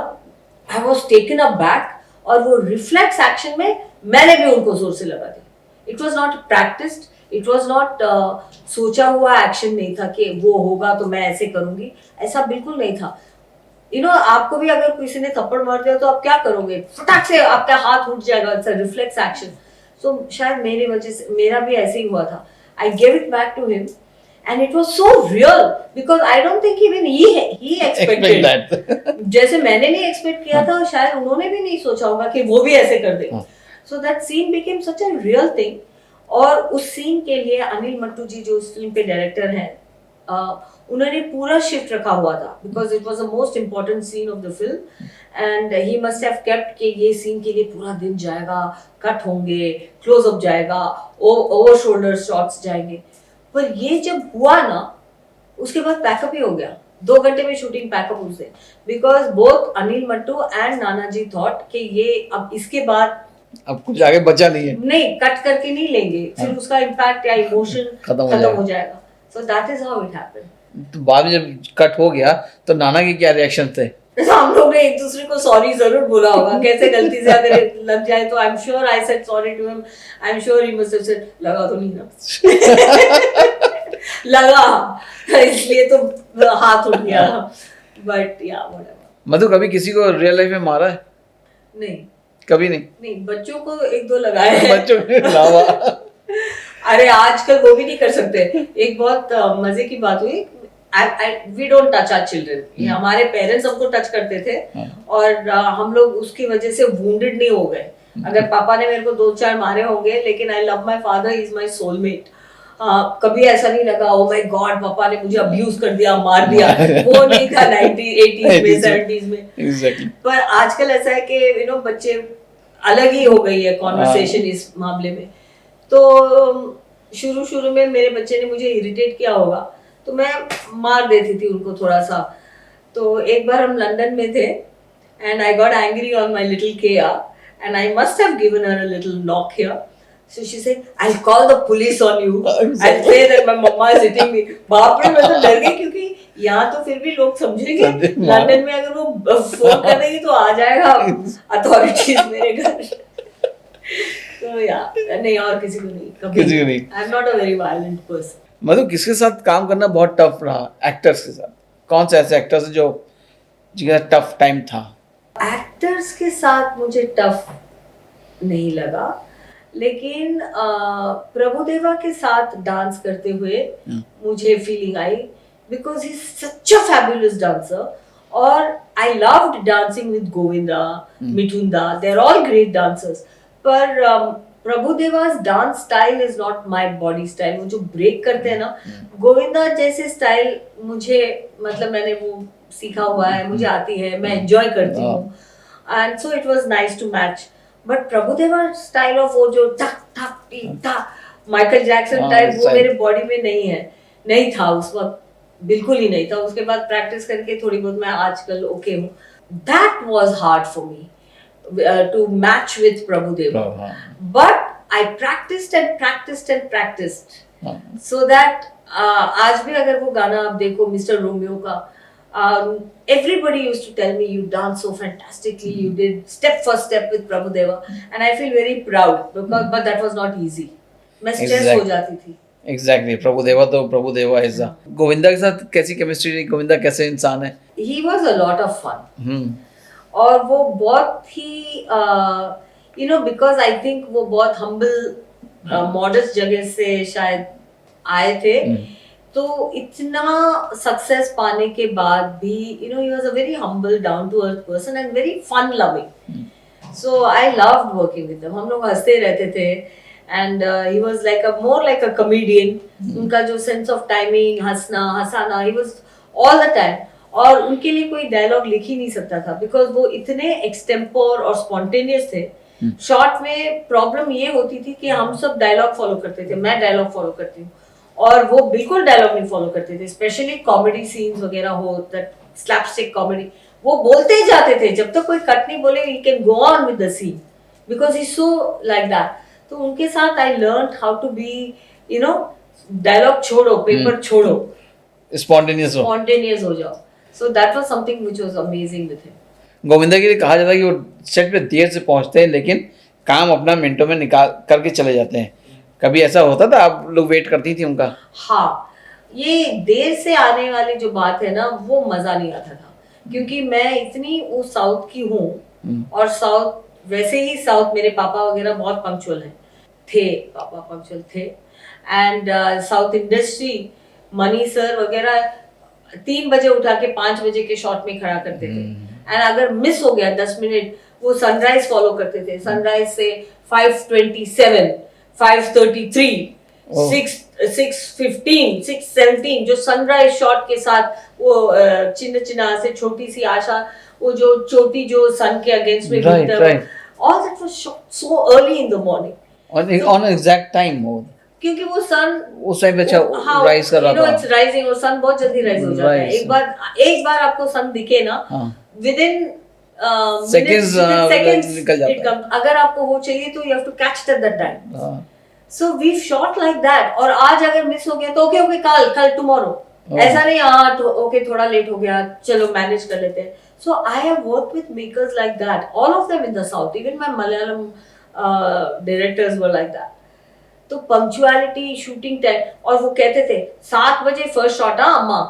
I was taken a back, और वो रिफ्लेक्स एक्शन में मैंने भी उनको जोर से लगा दी। It was not practised, it was not सोचा हुआ एक्शन नहीं था कि वो होगा तो मैं ऐसे करूंगी, ऐसा बिल्कुल नहीं था। यू नो, आपको भी अगर किसी ने थप्पड़ मार दिया तो आप क्या करोगे, फटाक से आपका हाथ उठ जाएगा, इट्स अ रिफ्लेक्स एक्शन। सो शायद मेरी वजह से मेरा भी ऐसे ही हुआ था। I give it back to him and it was so real because I don't think even he expected that। जैसे मैंने नहीं एक्सपेक्ट किया था, शायद उन्होंने भी नहीं सोचा होगा कि वो भी ऐसे कर दे। So that scene became such a real thing। और उस सीन के लिए अनिल मट्टू जी जो उस फिल्म के डायरेक्टर हैं, उन्होंने पूरा शिफ्ट रखा हुआ था because it was the most important scene of the film and he must have kept कि ये सीन के लिए पूरा दिन जाएगा, कट होंगे, क्लोज अप जाएगा, ओवर शोल्डर शॉट्स जाएंगे। पर ये जब हुआ ना, उसके बाद पैकअप ही हो गया। 2 घंटे में शूटिंग पैकअप उस दिन, because both Anil Mattoo and Nana ji thought कि ये अब इसके बाद अब कुछ आगे बचा नहीं है, नहीं कट करके नहीं लेंगे, फिर उसका इम्पैक्ट या इमोशन खत्म हो जाएगा। So that is how it happened. तो बाद में जब कट हो गया तो नाना के क्या रिएक्शन थे? तो हम लोग ने एक दूसरे को सॉरी जरूर बोला होगा, कैसे गलती से अगर लग जाए तो। I am sure I said sorry to him, I am sure he must have said लगा तो नहीं ना लगा इसलिए तो हाथ उठ गया, बट या व्हाटएवर। मधु, कभी किसी को रियल लाइफ में मारा है? नहीं, कभी नहीं। नहीं, बच्चों को 1-2 लगाए हैं। बच्चों के अलावा अरे आजकल वो भी नहीं कर सकते। एक बहुत मजे की बात हुई, we don't touch our children। ये हमारे पेरेंट्स हमको टच करते थे और हम लोग उसकी वजह से wounded नहीं हो गए। अगर पापा ने मेरे को 2-4 मारे होंगे, लेकिन I love my father, he is my soulmate। कभी ऐसा नहीं लगा ओ माय गॉड पापा ने मुझे अब्यूज कर दिया, मार दिया, वो नहीं था 90s 80s में 70s में। Exactly। पर आजकल ऐसा है कि यू नो बच्चे अलग ही हो गई है कॉन्वर्सेशन इस मामले में। तो शुरू में मेरे बच्चे ने मुझे इरिटेट किया होगा तो मैं मार देती थी उनको थोड़ा सा। तो एक बार हम लंदन में थे and I got angry on my little Keya and I must have given her a little knock here. So she said, I'll call the police on you। I'll say that my mama is hitting me। बाप रे, मैं तो डर गई क्योंकि यहाँ तो फिर भी लोग समझेंगे, लंदन में अगर वो फोन कर देगी तो आ जाएगा अथॉरिटीज मेरे घर। तो या नहीं, और किसी को नहीं, कभी किसी को नहीं। I am not a very violent person. मतलब किसके साथ काम करना बहुत टफ रहा? एक्टर्स के साथ कौन से ऐसे एक्टर्स जो जिनका टफ टाइम था? एक्टर्स के साथ मुझे टफ नहीं लगा, लेकिन प्रभुदेवा के साथ डांस करते हुए मुझे फीलिंग आई, because he is such a fabulous dancer. और I loved dancing with Govinda, Mithunda, they are all great dancers. पर Prabhudeva's dance style is not my body style. वो जो ब्रेक करते हैं ना, गोविंदा जैसे स्टाइल मुझे, मतलब मैंने वो सीखा हुआ है, मुझे आती है, मैं एंजॉय करती हूँ. And so it was nice to match. But Prabhudeva style of वो जो धक धक टी था, माइकल जैक्सन टाइप, वो मेरे बॉडी में नहीं था उस वक्त, बिल्कुल ही नहीं था. उसके बाद प्रैक्टिस करके थोड़ी बहुत मैं आजकल ओके हूँ. That was hard for me to match with Prabhudeva. But I practiced and practiced and practiced. So that आज भी अगर वो गाना आप देखो मिस्टर रोमियो का, everybody used to tell me you dance so fantastically, you did step for step with Prabhudeva, and I feel very proud because but that was not easy. मैं stress हो जाती थी. Exactly. प्रभुदेवा तो प्रभुदेवा है. गोविंदा के साथ कैसी केमिस्ट्री रही? गोविंदा कैसे इंसान है? He was a lot of fun. और वो बहुत ही बिकॉज आई थिंक वो बहुत हम्बल मॉडस्ट जगह से शायद आए थे. तो इतना सक्सेस पाने के बाद भी he was a very humble, down to earth person and very fun loving. So I loved working with them. हम लोग हंसते रहते थे. And he was like a more like a comedian. उनका जो सेंस ऑफ टाइमिंग, हंसाना, he was all the time. और उनके लिए कोई डायलॉग लिख ही नहीं सकता था, बिकॉज वो इतने एक्सटेम्पोर और स्पॉन्टेनियस थे. शॉर्ट में प्रॉब्लम ये होती थी कि हम सब डायलॉग फॉलो करते थे, मैं डायलॉग फॉलो करती हूँ, और वो बिल्कुल डायलॉग नहीं फॉलो करते थे. स्पेशली कॉमेडी सीन्स वगैरह हो, दैट स्लैपस्टिक कॉमेडी, वो बोलते ही जाते थे जब तक कोई कट नहीं बोले. He can go on with the scene because he so like that. तो उनके साथ I learn how to be dialogue छोड़ो, पेपर छोड़ो, स्पॉन्टेनियस हो जाओ. So that was something which was amazing with him. Govinda के लिए कहा जाता है कि वो सेट पे देर से पहुंचते हैं, लेकिन काम अपना मिनटों में निकाल करके चले जाते हैं. कभी ऐसा होता था? आप लोग वेट करती थी उनका? हाँ, ये देर से आने वाली जो बात है ना, वो मजा नहीं आता था, क्योंकि मैं इतनी वो साउथ की हूँ. और साउथ वैसे ही, साउथ मेरे पापा वगैरह बहुत पंक्चुअल थे. पापा पंक्चुअल थे. And south industry, money sir वगैरह 3 बजे उठा के 5 बजे के शॉट में खड़ा करते थे. एंड अगर मिस हो गया 10 मिनट, वो सनराइज फॉलो करते थे. सनराइज से 5:27, 5:33, 6:15, 6:17, जो सनराइज शॉट के साथ वो चिन्ह से छोटी सी आशा, वो जो चोटी जो सन के अगेंस्ट में गिरता है, all that was so early in the morning, on exact time हो, क्योंकि वो सन उस टाइम पे राइज कर रहा था. इट्स राइजिंग, और सन बहुत जल्दी राइज हो जाता है. एक बार आपको सन दिखे ना, विद इन सेकंड्स निकल जाता है. अगर आपको वो चाहिए तो you have to catch it at that time. So we shot like that. और आज अगर मिस हो गया तो ओके कल टुमारो. ऐसा नहीं ओके थोड़ा लेट हो गया, चलो मैनेज कर लेते हैं. So I have worked with makers like that, all of them in the south. Even my Malayalam directors were like that. तो पंक्चुअलिटी, शूटिंग टाइम, और वो कहते थे 7 बजे फर्स्ट शॉट. हाँ अम्मा,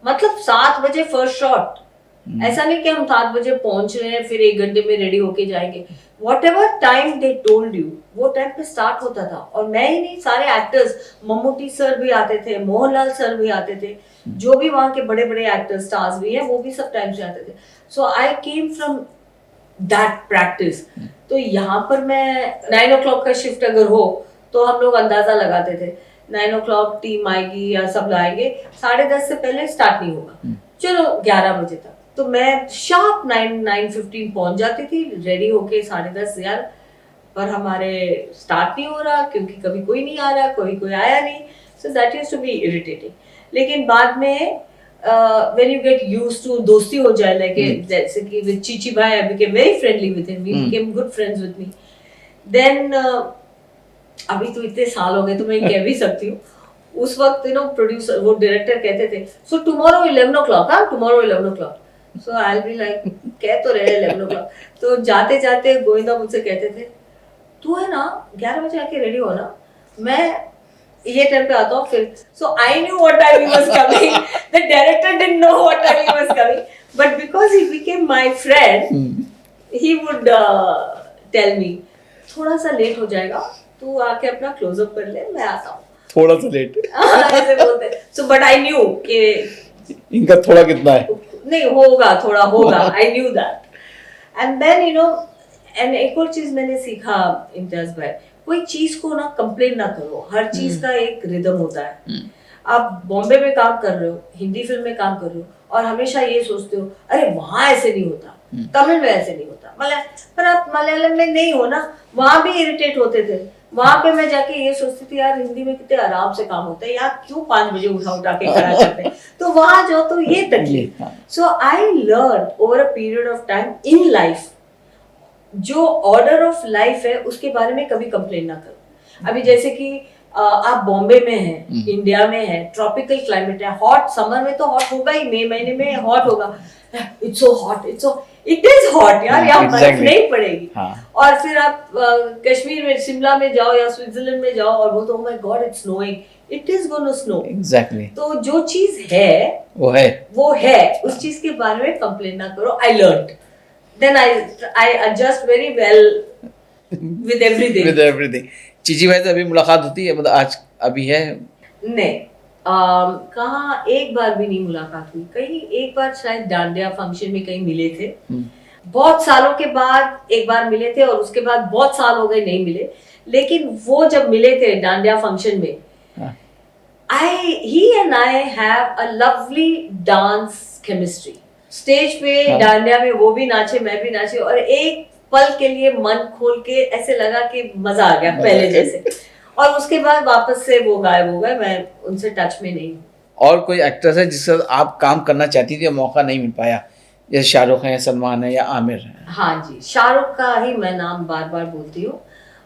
मतलब 7 बजे फर्स्ट शॉट. ऐसा नहीं कि हम 7 बजे पहुंच रहे हैं फिर 1 घंटे में रेडी होके जाएंगे. What ever time they told you, वो टाइम पे स्टार्ट होता था. और मैं ही नहीं, सारे एक्टर्स, मम्मूटी सर भी आते थे, मोहनलाल सर भी आते थे, जो भी वहाँ के बड़े बड़े एक्टर्स, स्टार्स भी हैं, वो भी सब टाइम से आते थे. सो आई केम फ्रॉम दैट प्रैक्टिस. तो यहाँ पर मैं 9 o'clock का शिफ्ट अगर हो तो हम लोग अंदाजा लगाते थे 9 o'clock टीम आएगी या सब लाएंगे, 10:30 से पहले स्टार्ट नहीं होगा, चलो 11 बजे तक. तो मैं शार्प 9:15 पहुंच जाती थी, रेडी होके 10:30 यार, पर हमारे स्टार्ट नहीं हो रहा क्योंकि कभी कोई नहीं आ रहा, कोई आया नहीं. So that used to be irritating. लेकिन बाद में when you get used to, दोस्ती हो जाए, लाइक जैसे कि with चीची भाई, I became very friendly with him, he became good friends with me. Then अभी तो इतने साल हो गए तो मैं कह भी सकती हूँ, उस वक्त प्रोड्यूसर, वो डायरेक्टर कहते थे so tomorrow 11 o'clock, tomorrow 11 o'clock. So I will be like, कह तो रहे 11 o'clock. तो जाते जाते गोविंदा मुझसे कहते थे, तू है ना 11 बजे आके रेडी हो ना, मैं ये टाइम पे आता हूँ फिर. So I knew what time he was coming. The director didn't know what time he was coming, but because he became my friend, he would tell me थोड़ा सा लेट हो जाएगा, तू आके अपना क्लोजअप कर ले, मैं आता हूँ। थोड़ा सा लेट। ऐसे बोलते। सो बट आई न्यू कि इनका थोड़ा कितना है, नहीं होगा, थोड़ा होगा, I knew that. And then you know, and एक और चीज मैंने सीखा इम्तियाज भाई, कोई चीज को ना कंप्लेन ना करो, हर चीज का एक रिदम होता है। आप बॉम्बे में काम कर रहे हो, हिंदी फिल्म में काम कर रहे हो, और हमेशा ये सोचते हो अरे वहां ऐसे नहीं होता, तमिल में ऐसे नहीं होता, पर आप मलयालम में नहीं हो ना, वहां भी इरिटेट होते थे। वहां पे मैं जाके ये सोचती थी यार हिंदी में कितने आराम से काम होता है, यार क्यों 5 बजे उठा के खड़ा करते हैं, तो वहां जाओ तो ये तकलीफ। So I learn over a period of time in life, जो ऑर्डर ऑफ लाइफ है उसके बारे में कभी कंप्लेन ना करो। अभी जैसे कि आप बॉम्बे में हैं, इंडिया में है, ट्रॉपिकल क्लाइमेट है, हॉट, समर में तो हॉट होगा ही, मई महीने में हॉट होगा, it's so hot, it is hot यार, यहाँ बर्फ नहीं पड़ेगी। और फिर आप कश्मीर में, शिमला में जाओ या स्विट्जरलैंड में जाओ और बोलते हो my God it's snowing, it is gonna snow. Exactly. तो जो चीज है वो है, उस चीज के बारे में कंप्लेन ना करो। I learned, then I adjust very well with everything. With everything. Chichi भाई से अभी मुलाकात होती है, मतलब आज अभी है? नहीं, कहाँ, एक बार भी नहीं मुलाकात हुई। कहीं एक बार शायद डांडिया फंक्शन में कहीं मिले थे, बहुत सालों के बाद एक बार मिले थे, और उसके बाद बहुत साल हो गए नहीं मिले। लेकिन वो जब मिले थे डांडिया फंक्शन में, he and I have a lovely dance chemistry. Stage पे डांडिया में वो भी नाचे, मैं भी नाची, और एक पल के लिए मन खोल के ऐसे लगा कि मजा आ गया पहले जैसे। और उसके बाद वापस से वो गायब हो गए, मैं उनसे टच में नहीं हूँ। और कोई एक्ट्रेस है जिससे आप काम करना चाहती थी और मौका नहीं मिल पाया, जैसे शाहरुख है, सलमान है या आमिर है? हाँ जी, शाहरुख का ही मैं नाम बार बार बोलती हूँ।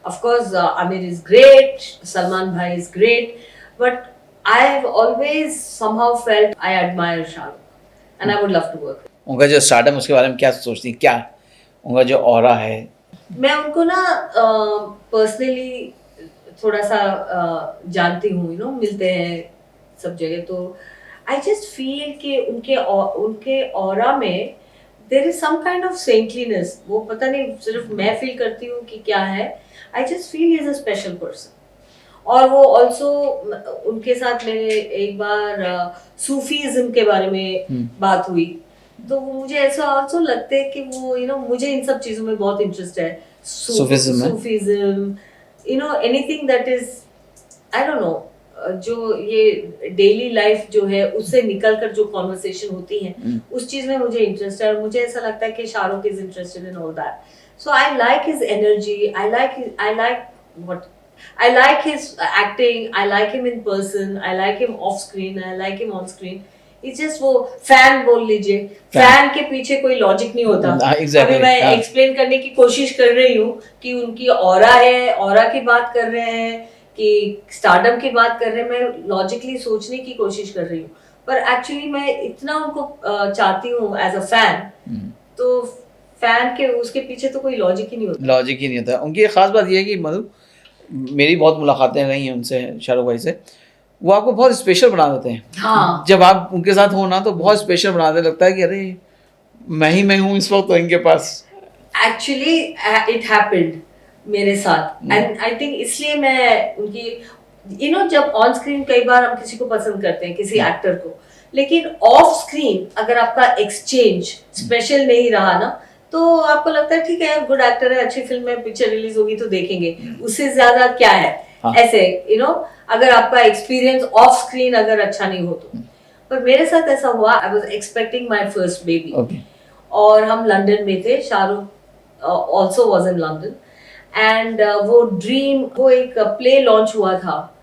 Of course Aamir is great, Salman भाई is great, but I have always somehow felt I admire Shahrukh and I would love to work. उनका जो स्टार्टअप, उसके बारे में क्या सोचती हैं, क्या उनका जो ऑरा है? मैं उनको ना पर्सनली थोड़ा सा जानती हूँ, यू नो, मिलते हैं सब जगह, तो आई जस्ट फील कि उनके ऑरा में there is some kind of saintliness. वो पता नहीं सिर्फ मैं फील करती हूँ कि क्या है, आई just feel he is a special person. और वो ऑल्सो, उनके साथ मेरे एक बार सूफीज्म के बारे में बात हुई, तो मुझे ऐसा ऑल्सो लगता है कि वो, यू नो, मुझे इन सब चीजों में बहुत इंटरेस्ट है। Sufism, you know, anything that is, I don't no, जो ये डेली लाइफ जो है उससे निकलकर जो कॉन्वर्सेशन होती है, उस चीज में मुझे इंटरेस्ट है। और मुझे ऐसा लगता है कि Shahrukh is interested in all that, so I like his energy, I like his acting, I like him in person, I like him off screen, I like him on screen. It's just वो fan बोल लीजिए, fan के पीछे कोई logic नहीं होता। exactly. अभी मैं एक्सप्लेन करने की कोशिश कर रही हूँ कि उनकी ऑरा है, ऑरा की बात कर रहे हैं कि स्टारडम की बात कर रहे हैं, मैं लॉजिकली सोचने की कोशिश कर रही हूँ, पर एक्चुअली मैं इतना उनको चाहती हूँ एज अ फैन, तो फैन के उसके पीछे तो कोई लॉजिक ही नहीं होता। उनकी खास बात यह है कि मतलब मेरी बहुत मुलाकातें रही हैं उनसे, शाहरुख भाई से, वो आपको बहुत स्पेशल बना देते हैं। हाँ। जब आप उनके साथ हो ना तो बहुत स्पेशल बना देते, लगता है कि अरे मैं हूँ इस वक्त तो इनके पास। एक्चुअली इट हैपेंड मेरे साथ, एंड आई थिंक इसलिए मैं उनकी, यू नो, जब ऑन स्क्रीन कई बार हम किसी को पसंद करते हैं, किसी एक्टर को, लेकिन ऑफ स्क्रीन अगर आपका एक्सचेंज स्पेशल नहीं रहा ना, तो आपको लगता है ठीक है, गुड एक्टर है, अच्छी फिल्म में पिक्चर रिलीज होगी तो देखेंगे, उससे ज्यादा क्या है। हाँ. ऐसे, यू नो, अगर आपका एक्सपीरियंस ऑफ स्क्रीन अगर अच्छा नहीं हो तो। पर मेरे साथ ऐसा हुआ, I was expecting my first baby, और हम लंदन में थे, Shahrukh also was in London, and वो ड्रीम, वो एक प्ले लॉन्च हुआ था,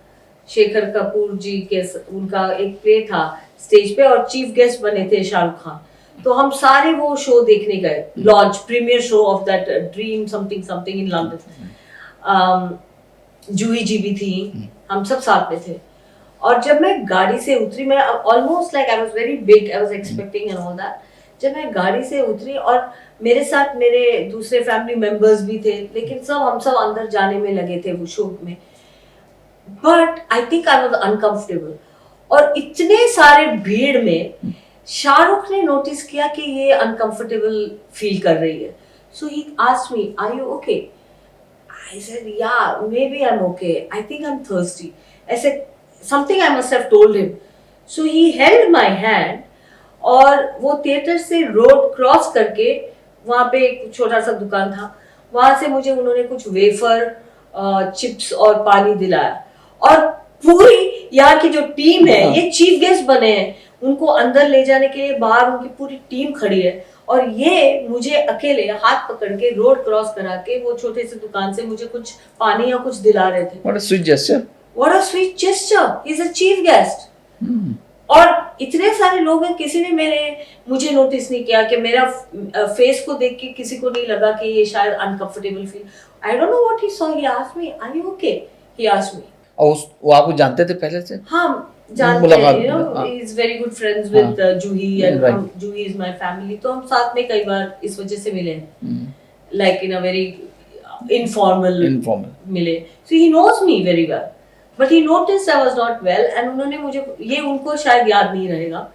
शेखर कपूर जी के, उनका एक प्ले था स्टेज पे, और चीफ गेस्ट बने थे शाहरुख खान। तो हम सारे वो शो देखने गए, launch premiere show of that dream something in London. Juhi ji भी थी, हम सब साथ में थे। और जब मैं गाड़ी से उतरी, मैं almost like I was very big, I was expecting and all that. जब मैं गाड़ी से उतरी, और मेरे साथ मेरे दूसरे फैमिली मेंबर्स भी थे, लेकिन हम सब अंदर जाने में लगे थे वो शो में, but I think I was uncomfortable. और इतने सारे भीड़ में शाहरुख ने नोटिस किया कि ये अनकंफर्टेबल फील कर रही है, so he asked me, are you okay? I said, yeah, maybe I'm okay. I think I'm thirsty. I said, something I must have told him. So he held my hand और वो theatre से road cross करके वहाँ पे एक छोटा सा दुकान था, वहाँ से मुझे उन्होंने कुछ वेफर, चिप्स और पानी दिलाया। और पूरी यहाँ की जो टीम है, ये चीफ गेस्ट बने हैं, उनको अंदर ले जाने के लिए बाहर उनकी पूरी टीम खड़ी है और ये मुझे अकेले हाथ पकड़ के रोड क्रॉस करा के वो छोटे से दुकान से मुझे कुछ पानी या कुछ दिला रहे थे। What a sweet gesture. What a sweet gesture. He's a chief guest. और इतने सारे लोग हैं, किसी ने मुझे नोटिस नहीं किया कि मेरा फेस को देख के किसी को नहीं लगा कि ये शायद uncomfortable feel. I don't know what he saw, he asked me, are you okay? He asked me. और वो आपको जानते थे पहले से? हाँ, जानते हैं, you know, he is very good friends with Juhi and Juhi is my family, तो हम साथ में कई बार इस वजह से मिले हैं, like in a very informal मिले। So he knows me very well, but he noticed I was not well and उन्होंने मुझे, ये उनको शायद याद नहीं रहेगा,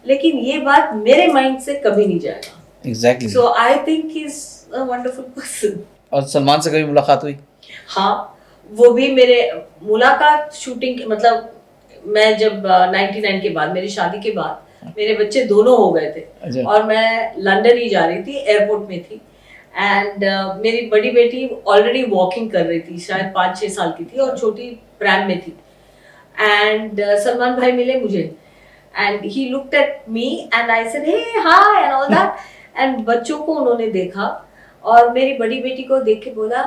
लेकिन ये बात मेरे माइंड से कभी नहीं जाएगा। Exactly. So I think he is a wonderful person. और सलमान से कभी मुलाकात हुई? हाँ, वो भी मेरे मुलाकात शूटिंग, मतलब मैं जब 99 के बाद, मेरी शादी के बाद मेरे बच्चे दोनों हो गए थे और मैं लंदन ही जा रही थी, एयरपोर्ट में थी एंड मेरी बड़ी बेटी ऑलरेडी वॉकिंग कर रही थी, शायद 5-6 साल की थी, और छोटी प्रैम में थी एंड सलमान भाई मिले मुझे and he looked at me and I said hey hi and all that and बच्चों को उन्होंने देखा और मेरी बड़ी बेटी को देख के बोला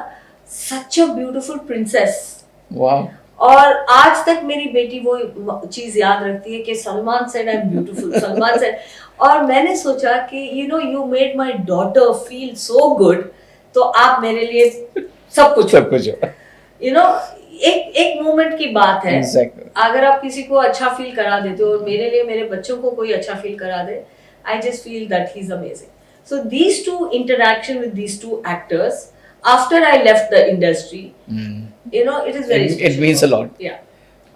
सच अ ब्यूटीफुल प्रिंसेस। वाह। और आज तक मेरी बेटी वो चीज याद रखती है कि Salman said I am beautiful, Salman said. और मैंने सोचा कि you know you made my daughter feel so good, तो आप मेरे लिए सब कुछ यू नो, एक मोमेंट की बात है। exactly. अगर आप किसी को अच्छा फील करा देते हो और मेरे लिए मेरे बच्चों को कोई अच्छा फील करा दे, I just feel that he is amazing. So these two interaction with these two actors after I left the industry, you know, it is very it means a lot. Yeah.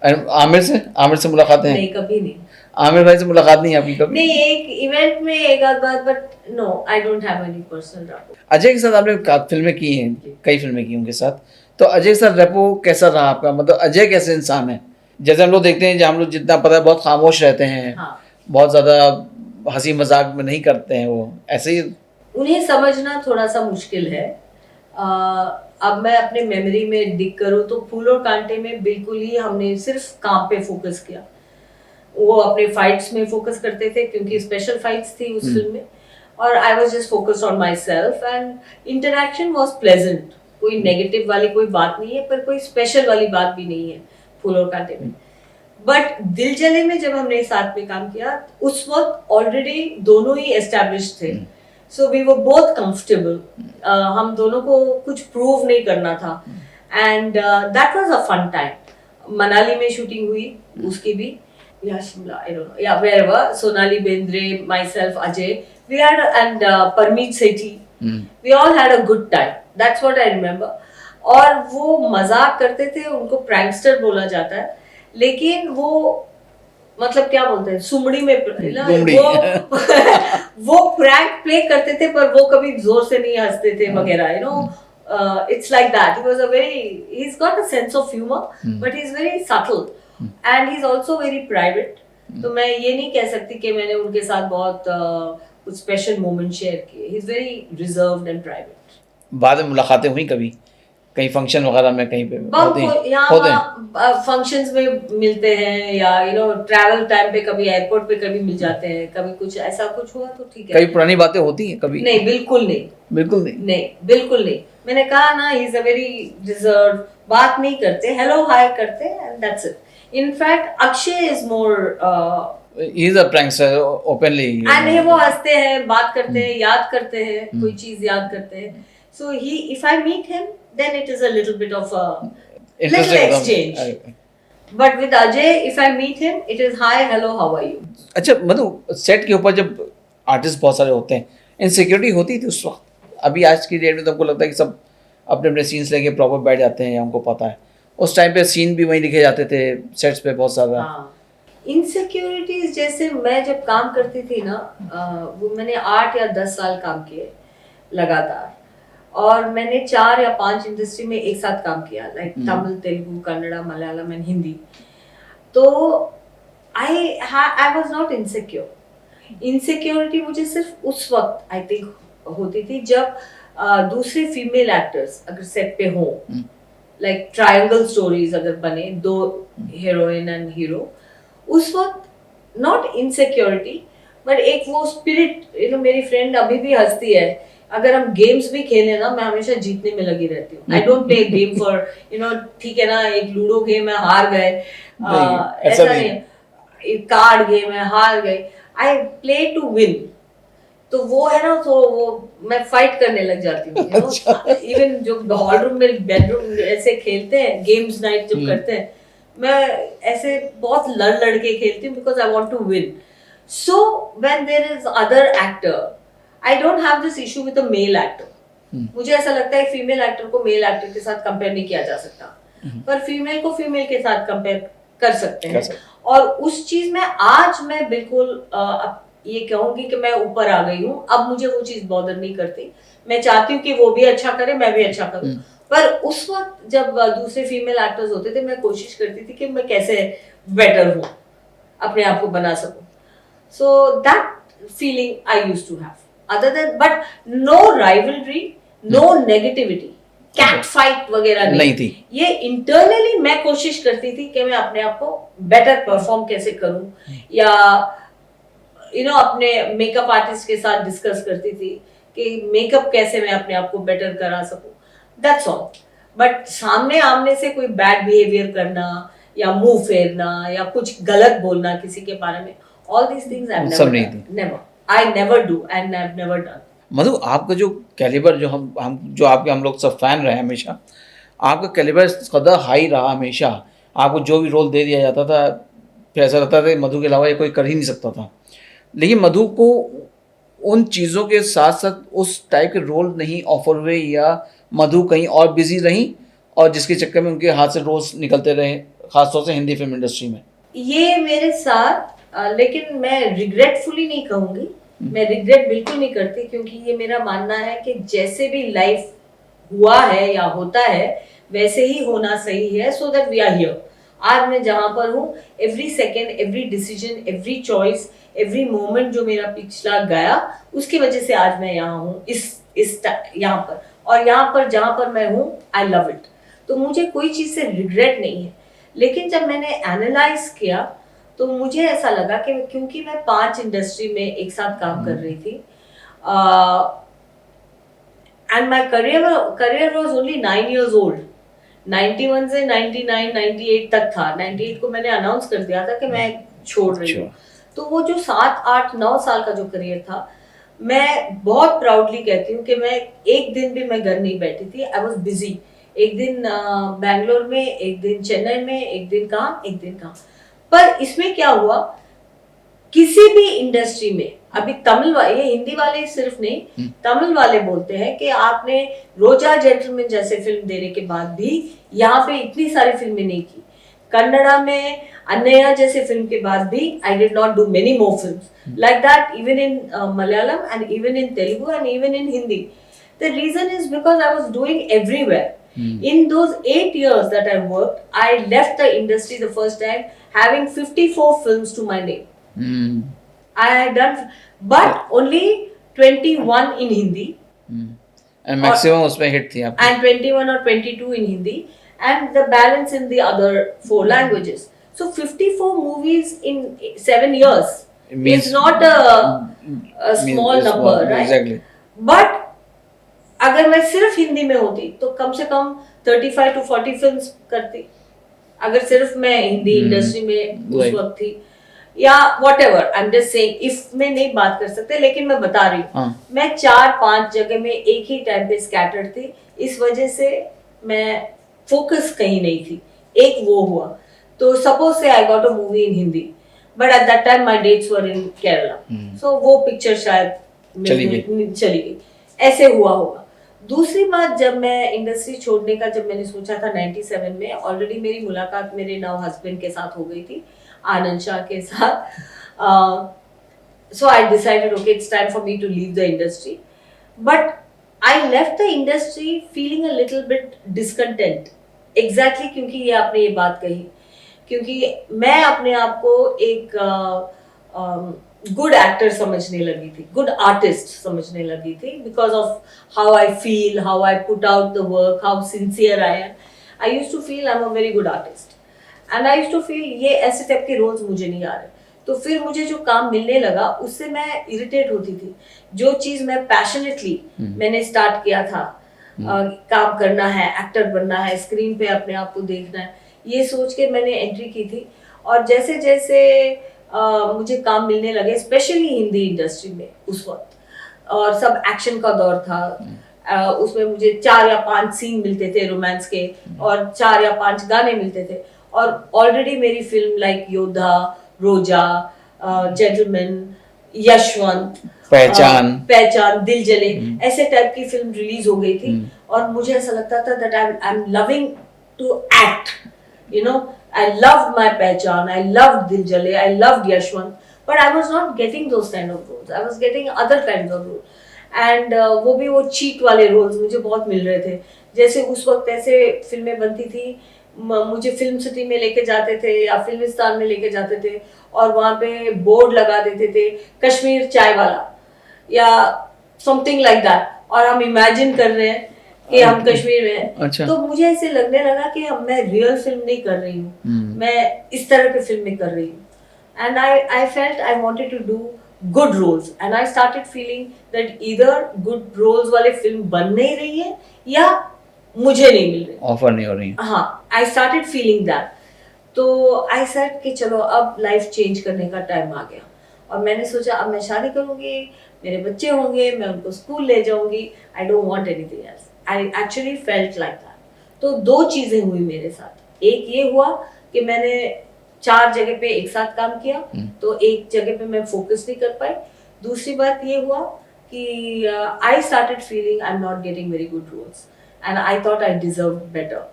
and Aamir से मुलाकात है? नहीं, कभी नहीं। आमिर भाई से मुलाकात नहीं आपकी कभी? नहीं, एक इवेंट में एक आध बार, but no, I don't have any personal rapport. Ajay के साथ आपने फिल्में की हैं, कई फिल्में की उनके साथ, तो अजय के साथ रैपो कैसा रहा आपका? मतलब अजय कैसे इंसान है? जैसे हम लोग देखते हैं, हम लोग जितना पता है बहुत खामोश रहते हैं, हाँ। बहुत ज्यादा हंसी मजाक में नहीं करते हैं, वो ऐसे ही उन्हें समझना थोड़ा सा मुश्किल है। अब मैं अपने मेमोरी में डिग करूँ तो फूल और कांटे में बिल्कुल ही हमने सिर्फ काम पे फोकस किया। वो अपने फाइट्स में फोकस करते थे क्योंकि स्पेशल फाइट्स थी उस फिल्म में, और I was just focused on my self and interaction was pleasant. कोई नेगेटिव वाली कोई बात नहीं है, पर कोई स्पेशल वाली बात भी नहीं है फूल और कांटे में। बट दिल जले में जब हमने साथ में काम किया, उस वक्त ऑलरेडी दोनों ही एस्टैब्लिश्ड थे, so we were both comfortable. हम दोनों को कुछ प्रूव नहीं करना था and that was a fun time. Manali में शूटिंग हुई उसकी भी, या शिमला, आई डोंट नो, या wherever, Sonali Bendre, myself, Ajay, we had and Parmeet Sethi, we all had a good time, that's what I remember. और वो मजाक करते थे, उनको प्रैंकस्टर बोला जाता है, लेकिन वो मतलब क्या बोलते हैं, सुमड़ी में वो प्रैंक प्ले करते थे, पर वो कभी जोर से नहीं हंसते थे वगैरह, you know, it's like that. He was a very, he is got a sense of humour, but he is very subtle and he is also very private. तो मैं ये नहीं कह सकती कि मैंने उनके साथ बहुत कुछ स्पेशल मोमेंट शेयर किए। He is very reserved and private. बाद में मुलाकातें हुई कभी कहीं फंक्शन वगैरह में, कहीं पे यहाँ फंक्शंस में मिलते हैं, या यू नो ट्रैवल टाइम पे कभी एयरपोर्ट पे कभी मिल जाते हैं, कभी कुछ ऐसा कुछ हुआ तो ठीक है। कभी पुरानी बातें होती हैं कभी? नहीं, बिल्कुल नहीं, बिल्कुल नहीं, नहीं, बिल्कुल नहीं। मैंने कहा ना, he is a very reserved, बात नहीं करते, हेलो हाय करते and that's it. In fact Akshay is more, he is a prankster openly, and वो हंसते हैं, बात करते हैं, याद करते हैं, कोई चीज याद करते हैं। So if I meet him, then it is a little bit of a little exchange. But with Ajay, if I meet him, it is hi, hello, how are you? अच्छा, मतलब सेट के ऊपर जब आर्टिस्ट बहुत सारे होते हैं, insecurity होती थी उस वक्त? अभी आज की डेट में तो हमको लगता है कि सब अपने अपने सीन्स लेके प्रॉपर बैठ जाते हैं, हमको पता है। उस टाइम पे सीन भी वहीं लिखे जाते थे सेट्स पे बहुत सारा। हाँ, इनसिक्योरिटीज जैसे मैं जब काम करती थी ना, वो मैंने 8 या 10 साल काम किए लगातार, और मैंने 4 या 5 इंडस्ट्री में एक साथ काम किया, लाइक तमिल, तेलुगु, कन्नड़ा, मलयालम एंड हिंदी। तो आई वाज नॉट इनसिक्योर। इनसिक्योरिटी मुझे सिर्फ उस वक्त आई थिंक होती थी जब दूसरे फीमेल एक्टर्स अगर सेट पे हो, लाइक ट्रायंगल स्टोरीज अगर बने, 2 हीरोइन एंड हीरो, उस वक्त नॉट इनसिक्योरिटी बट एक वो स्पिरिट, मेरी फ्रेंड अभी भी हंसती है, अगर हम गेम्स भी खेलें ना, मैं हमेशा जीतने में लगी रहती हूँ। I don't play game for ठीक है ना, एक लूडो गेम है हार गए, ऐसा नहीं, एक कार्ड गेम है हार गए, आई प्ले टू विन। तो वो है ना, तो वो मैं फाइट करने लग जाती हूँ। इवन जो हॉल रूम में, बेडरूम ऐसे खेलते हैं गेम्स नाइट जब करते हैं, मैं ऐसे बहुत लड़ के खेलती हूँ because I want to win. So when there is other actor, I don't have this issue with a male actor. मुझे ऐसा लगता है फीमेल एक्टर को मेल एक्टर के साथ कंपेयर नहीं किया जा सकता, पर फीमेल को फीमेल के साथ कंपेयर कर सकते हैं। और उस चीज में आज मैं बिल्कुल ये कहूंगी कि मैं ऊपर आ गई हूँ। अब मुझे वो चीज बॉदर नहीं करती, मैं चाहती हूँ कि वो भी अच्छा करे, मैं भी अच्छा करूँ। पर उस वक्त जब दूसरे फीमेल एक्टर्स होते थे, मैं कोशिश करती थी कि मैं कैसे बेटर हूँ, अपने आप को बना सकूं। So that feeling I used to have. Other than, but no rivalry, no negativity, cat fight वगैरह नहीं थी। ये इंटरनली मैं कोशिश करती थी कि मैं अपने आप को बेटर परफॉर्म कैसे करूं, या अपने मेकअप आर्टिस्ट के साथ डिस्कस करती थी कि मेकअप कैसे मैं अपने आप को बेटर करा सकूं, दैट्स ऑल। बट सामने आमने से कोई बैड बिहेवियर करना या मुंह फेरना या कुछ गलत बोलना किसी के बारे में, all these things I never do and I never done. Madhu, आपका जो कैलिबर, जो हम जो आपके हम लोग सब फैन रहे हमेशा, आपका कैलिबर कदर हाई रहा हमेशा। आपको जो भी रोल दे दिया जाता था, फिर ऐसा लगता था मधु के अलावा ये कोई कर ही नहीं सकता था। लेकिन मधु को उन चीज़ों के साथ साथ उस टाइप के रोल नहीं ऑफर हुए, या मधु कहीं और बिजी रही, और जिसके चक्कर में उनके हाथ से रोल्स निकलते रहे, खासतौर से हिंदी फिल्म इंडस्ट्री में। ये मेरे साथ लेकिन मैं रिग्रेटफुली नहीं कहूँगी, मैं रिग्रेट बिल्कुल नहीं करती, क्योंकि ये मेरा मानना है कि जैसे भी लाइफ हुआ है या होता है वैसे ही होना सही है, so that we are here. आज मैं जहां पर हूँ, every second, every decision, every choice, every moment जो मेरा पिछला गया, उसकी वजह से आज मैं यहाँ हूँ, इस यहाँ पर, और यहाँ पर जहां पर मैं हूँ, आई लव इट। तो मुझे कोई चीज से रिग्रेट नहीं है। लेकिन जब मैंने एनालाइज किया तो मुझे ऐसा लगा कि क्योंकि मैं 5 इंडस्ट्री में एक साथ काम कर रही थी, and my career was only 9 years old. 91 से 99 98 तक था। 98 को मैंने अनाउंस कर दिया था कि मैं छोड़ रही हूँ। तो वो जो 7 8 9 साल का जो करियर था, मैं बहुत प्राउडली कहती हूँ कि मैं एक दिन भी मैं घर नहीं बैठी थी। I was busy. एक दिन बैंगलोर में, एक दिन चेन्नई में, एक दिन कहाँ। पर इसमें क्या हुआ, किसी भी इंडस्ट्री में, अभी तमिल वाले, ये हिंदी वाले सिर्फ नहीं, तमिल वाले बोलते हैं कि आपने रोजा जेंटलमैन जैसे फिल्म देने के बाद भी यहाँ पे इतनी सारी फिल्में नहीं की। कन्नड़ा में अन्नया जैसे फिल्म के बाद भी I did not do many more films like that, even in Malayalam and even in Telugu and even in Hindi. The reason is because I was doing everywhere. In those 8 years that I worked, I left the industry the first time having 54 films to my name. I had done, but only 21 in Hindi. And maximum उसमें hit थी आपकी. And 21 or 22 in Hindi, and the balance in the other 4 languages. So 54 movies in 7 years is not a small number, right? Exactly. But अगर मैं सिर्फ हिंदी में होती तो कम से कम 35 to 40 फिल्म्स करती, अगर सिर्फ मैं हिंदी इंडस्ट्री में उस वक्त थी, या whatever. I am just saying, if में नहीं बात कर सकते, लेकिन मैं बता रही हूँ, मैं 4-5 जगह में एक ही टाइम पे स्कैटर्ड थी। इस वजह से मैं फोकस कहीं नहीं थी। एक वो हुआ, तो सपोज से I got a movie in Hindi, but at that time my dates were in Kerala, so वो पिक्चर शायद चली गई, ऐसे हुआ होगा। दूसरी बात, जब मैं इंडस्ट्री छोड़ने का जब मैंने सोचा था 97 में, ऑलरेडी मेरी मुलाकात मेरे नाउ हस्बैंड के साथ हो गई थी, आनंद शाह के साथ। So I decided okay, it's time for me to leave the industry. But I left the industry feeling a little bit discontent, exactly क्योंकि ये आपने ये बात कही, क्योंकि मैं अपने आप को एक गुड एक्टर समझने लगी थी, गुड आर्टिस्ट समझने लगी थी, because of how I feel, how I put out the work, how sincere I am. I used to feel I am a very good artist, and I used to feel ये ऐसे type के roles मुझे नहीं आ रहे. तो फिर मुझे जो काम मिलने लगा उससे मैं इरिटेट होती थी. जो चीज मैं पैशनेटली मैंने स्टार्ट किया था, काम करना है, एक्टर बनना है, स्क्रीन पे अपने आप को देखना है, ये सोच के मैंने एंट्री की थी. और जैसे जैसे मुझे काम मिलने लगे, स्पेशली हिंदी इंडस्ट्री में उस वक्त, और सब एक्शन का दौर था, उसमें मुझे 4 या 5 सीन मिलते थे रोमांस के, और 4 या 5 गाने मिलते थे. और ऑलरेडी मेरी फिल्म लाइक योद्धा, रोजा, जेंटलमैन, यशवंत, पहचान, दिल जले, ऐसे टाइप की फिल्म रिलीज हो गई थी. और मुझे ऐसा लगता था that I am loving to act, you know, I loved my Pehchan, I loved Dil Jale, I loved Yashwant, but I was not getting those kind of roles. I was getting other kinds of roles, and वो भी वो cheat वाले roles मुझे बहुत मिल रहे थे. जैसे उस वक्त ऐसे फिल्में बनती थी, मुझे फिल्म सिटी में लेके जाते थे या फिल्मिस्तान में लेके जाते थे, और वहाँ पे बोर्ड लगा देते थे कश्मीर चाय वाला या समथिंग लाइक दैट, और हम इमेजिन कर रहे हैं कि हम कश्मीर में हैं. अच्छा. तो मुझे ऐसे लगने लगा कि हम मैं रियल फिल्म नहीं कर रही हूँ, मैं इस तरह की फिल्में कर रही हूँ. And I felt I wanted to do good roles, and I started feeling that either good roles वाले फिल्म बन नहीं रही है या मुझे नहीं मिल रही, ऑफर नहीं हो रही. हाँ, आई स्टार्टेड फीलिंग दैट. तो आई सेड कि चलो अब लाइफ चेंज करने का टाइम आ गया, और मैंने सोचा अब मैं शादी करूंगी, मेरे बच्चे होंगे, मैं उनको स्कूल ले जाऊंगी, I don't want anything else. I actually felt like that. तो 2 चीजें हुई मेरे साथ. एक ये हुआ कि मैंने 4 जगह पे एक साथ काम किया, तो एक जगह पे मैं फोकस नहीं कर पाई. दूसरी बात ये हुआ कि I started feeling I'm not getting very good roles, and I thought I deserved better.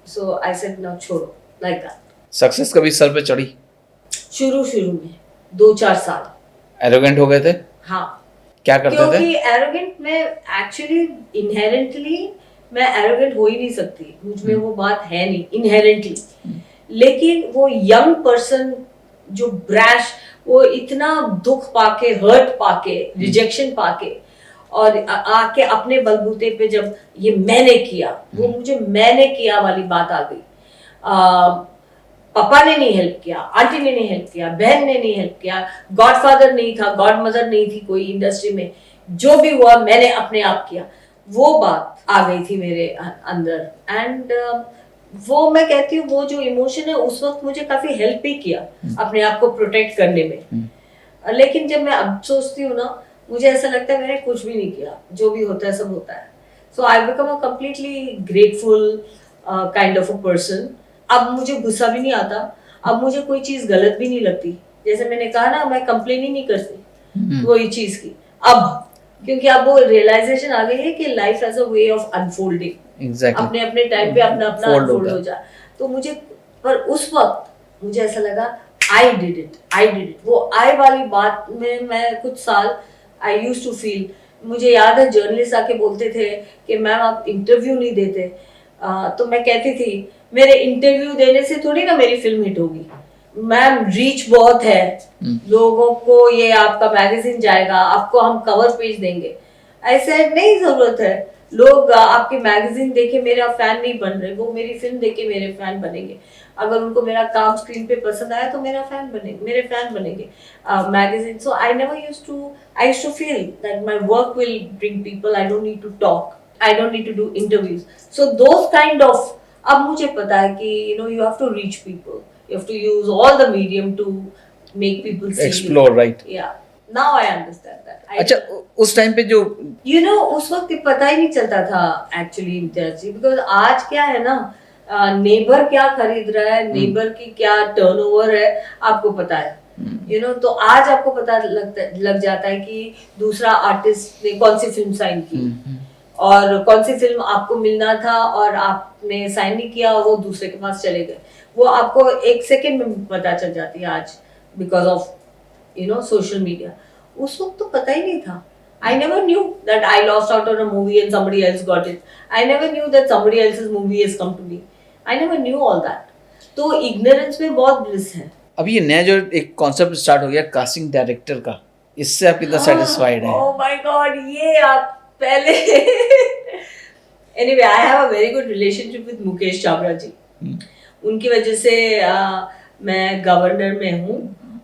So I said no, छोड़ो, like that. सक्सेस कभी सर पे चढ़ी? शुरू में 2-4 साल एरोगेंट हो गए थे? हाँ. क्या करते थे? क्योंकि एरोगेंट में एक्चुअली इनहेरेंटली मैं एरोगेंट हो ही नहीं सकती, मुझ में वो बात है नहीं इनहेरेंटली. लेकिन वो यंग पर्सन जो ब्रैश, वो इतना दुख पाके, हर्ट पाके, रिजेक्शन पाके, और आके अपने बलबूते पे जब ये मैंने किया, वो मुझे मैंने किया वाली बात आ गई. पापा ने नहीं हेल्प किया, आंटी ने नहीं हेल्प किया, बहन ने नहीं हेल्प किया, गॉडफादर नहीं था, गॉड मदर नहीं थी कोई इंडस्ट्री में, जो भी हुआ मैंने अपने आप किया. वो बात आ गई थी मेरे अंदर. एंड वो मैं कहती हूँ वो जो इमोशन है उस वक्त मुझे काफी हेल्प भी किया अपने आप को प्रोटेक्ट करने में. लेकिन जब मैं अब सोचती हूँ ना, मुझे ऐसा लगता है मैंने कुछ भी नहीं किया, जो भी होता है सब होता है. So I become a completely grateful kind of a person. अब मुझे गुस्सा भी नहीं आता, अब मुझे कोई चीज गलत भी नहीं लगती. जैसे मैंने कहा ना, मैं कंप्लेन ही नहीं करती कोई चीज की अब, क्योंकि अब वो रियलाइजेशन आ गई है कि life has a way of unfolding. Exactly. अपने अपने टाइम पे अपना अनफोल्ड हो जाए. तो मुझे, पर उस वक्त मुझे ऐसा लगा आई डिड इट. वो आई वाली बात में मैं कुछ साल आई यूज्ड टू फील. मुझे याद है जर्नलिस्ट आके बोलते थे कि मैम आप इंटरव्यू नहीं देते. तो मैं कहती थी मेरे इंटरव्यू देने से थोड़ी ना मेरी फिल्म हिट होगी, मैम रीच बहुत है, लोगों को ये आपका मैगजीन जाएगा, आपको हम कवर पेज देंगे. ऐसे नहीं जरूरत है, लोग आपके मैगजीन देखे मेरा फैन नहीं बन रहे, वो मेरी फिल्म देखे मेरे फैन बनेंगे. अगर उनको मेरा काम स्क्रीन पे पसंद आया तो मेरे फैन बनेंगे magazine. So I used to feel that my work will bring people. I don't need to talk, I don't need to do interviews. So those kind of, अब मुझे पता है कि you have to reach people, you have to use all the medium to make people see, explore, right? Yeah now I understand that. अच्छा, उस time पे जो उस वक्त पता ही नहीं चलता था एक्चुअली इम्तियाज जी, बिकॉज आज क्या है ना, नेबर क्या खरीद रहा है, नेबर की क्या टर्नओवर है आपको पता है. तो आज आपको पता लग जाता है कि दूसरा आर्टिस्ट ने कौन सी फिल्म साइन की और कौन सी फिल्म आपको मिलना था और आपने साइन नहीं किया और वो दूसरे के पास चले गए. वो आपको 1 सेकेंड में पता चल जाती है आज, बिकॉज ऑफ सोशल मीडिया. उस वक्त तो पता ही नहीं था. I never knew that I lost out on a movie and somebody else got it. I never knew that somebody else's movie has come to me. I never knew all that. तो ignorance में बहुत bliss है. अब ये नया जो एक concept start हो गया कास्टिंग डायरेक्टर का, इससे आप कितना सेटिस्फाइड हैं? Oh my God, ये आप पहले anyway, I have a very good relationship with Mukesh Chavda जी. उनकी वजह से मैं गवर्नर में हूँ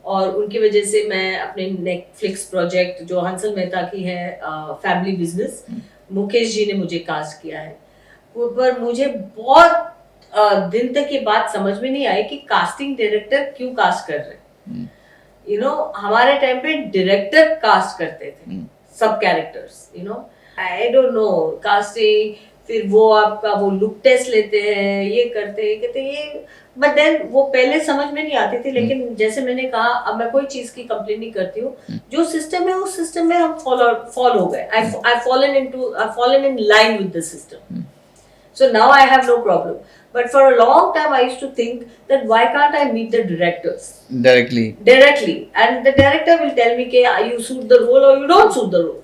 और उनकी वजह से मैं अपने नेटफ्लिक्स प्रोजेक्ट जो हंसल मेहता की है फैमिली बिजनेस, मुकेश जी ने मुझे कास्ट किया है. पर मुझे बहुत दिन तक ये बात समझ में नहीं आई कि कास्टिंग डायरेक्टर क्यों कास्ट कर रहे हैं. यू नो हमारे टाइम पे डायरेक्टर कास्ट करते थे सब characters. You know I don't no casting, फिर वो आपका वो लुक टेस्ट लेते हैं, ये करते हैं कहते ये, बट देन वो पहले समझ में नहीं आती थी. लेकिन जैसे मैंने कहा, अब मैं कोई चीज की कंप्लेन नहीं करती हूँ. जो सिस्टम है उस सिस्टम में हम फॉलो हो गए. आई fallen in line with the system. So now I have no problem. But for a long time I used to think that why can't I meet the directors directly, and the director will tell me कि you suit the role or you don't suit the role.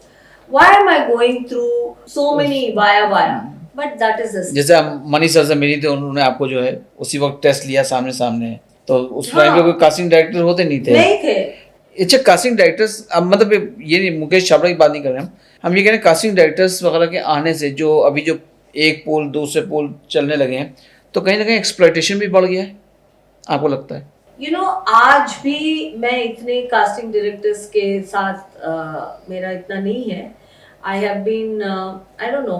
Why am I going through so many via? But that is the जैसे money sir से मिली थी, उन्होंने आपको जो है उसी वक्त टेस्ट लिया सामने, तो उस टाइम पे कोई कास्टिंग डायरेक्टर होते नहीं थे. अच्छा, कास्टिंग डायरेक्टर्स, अब मतलब ये नहीं मुकेश छाबड़ा की बात नहीं कर रहे हम ये कह रहे हैं कास्टिंग डायरेक्टर्स वगैरह के आने से जो अभी जो एक पोल दूसरे पोल चलने लगे हैं, तो कहीं ना कहीं एक्सप्लॉयटेशन भी बढ़ गया है, आपको लगता है? यू नो आज भी मैं इतने कास्टिंग डायरेक्टर्स के साथ मेरा इतना नहीं है. I have been I don't know,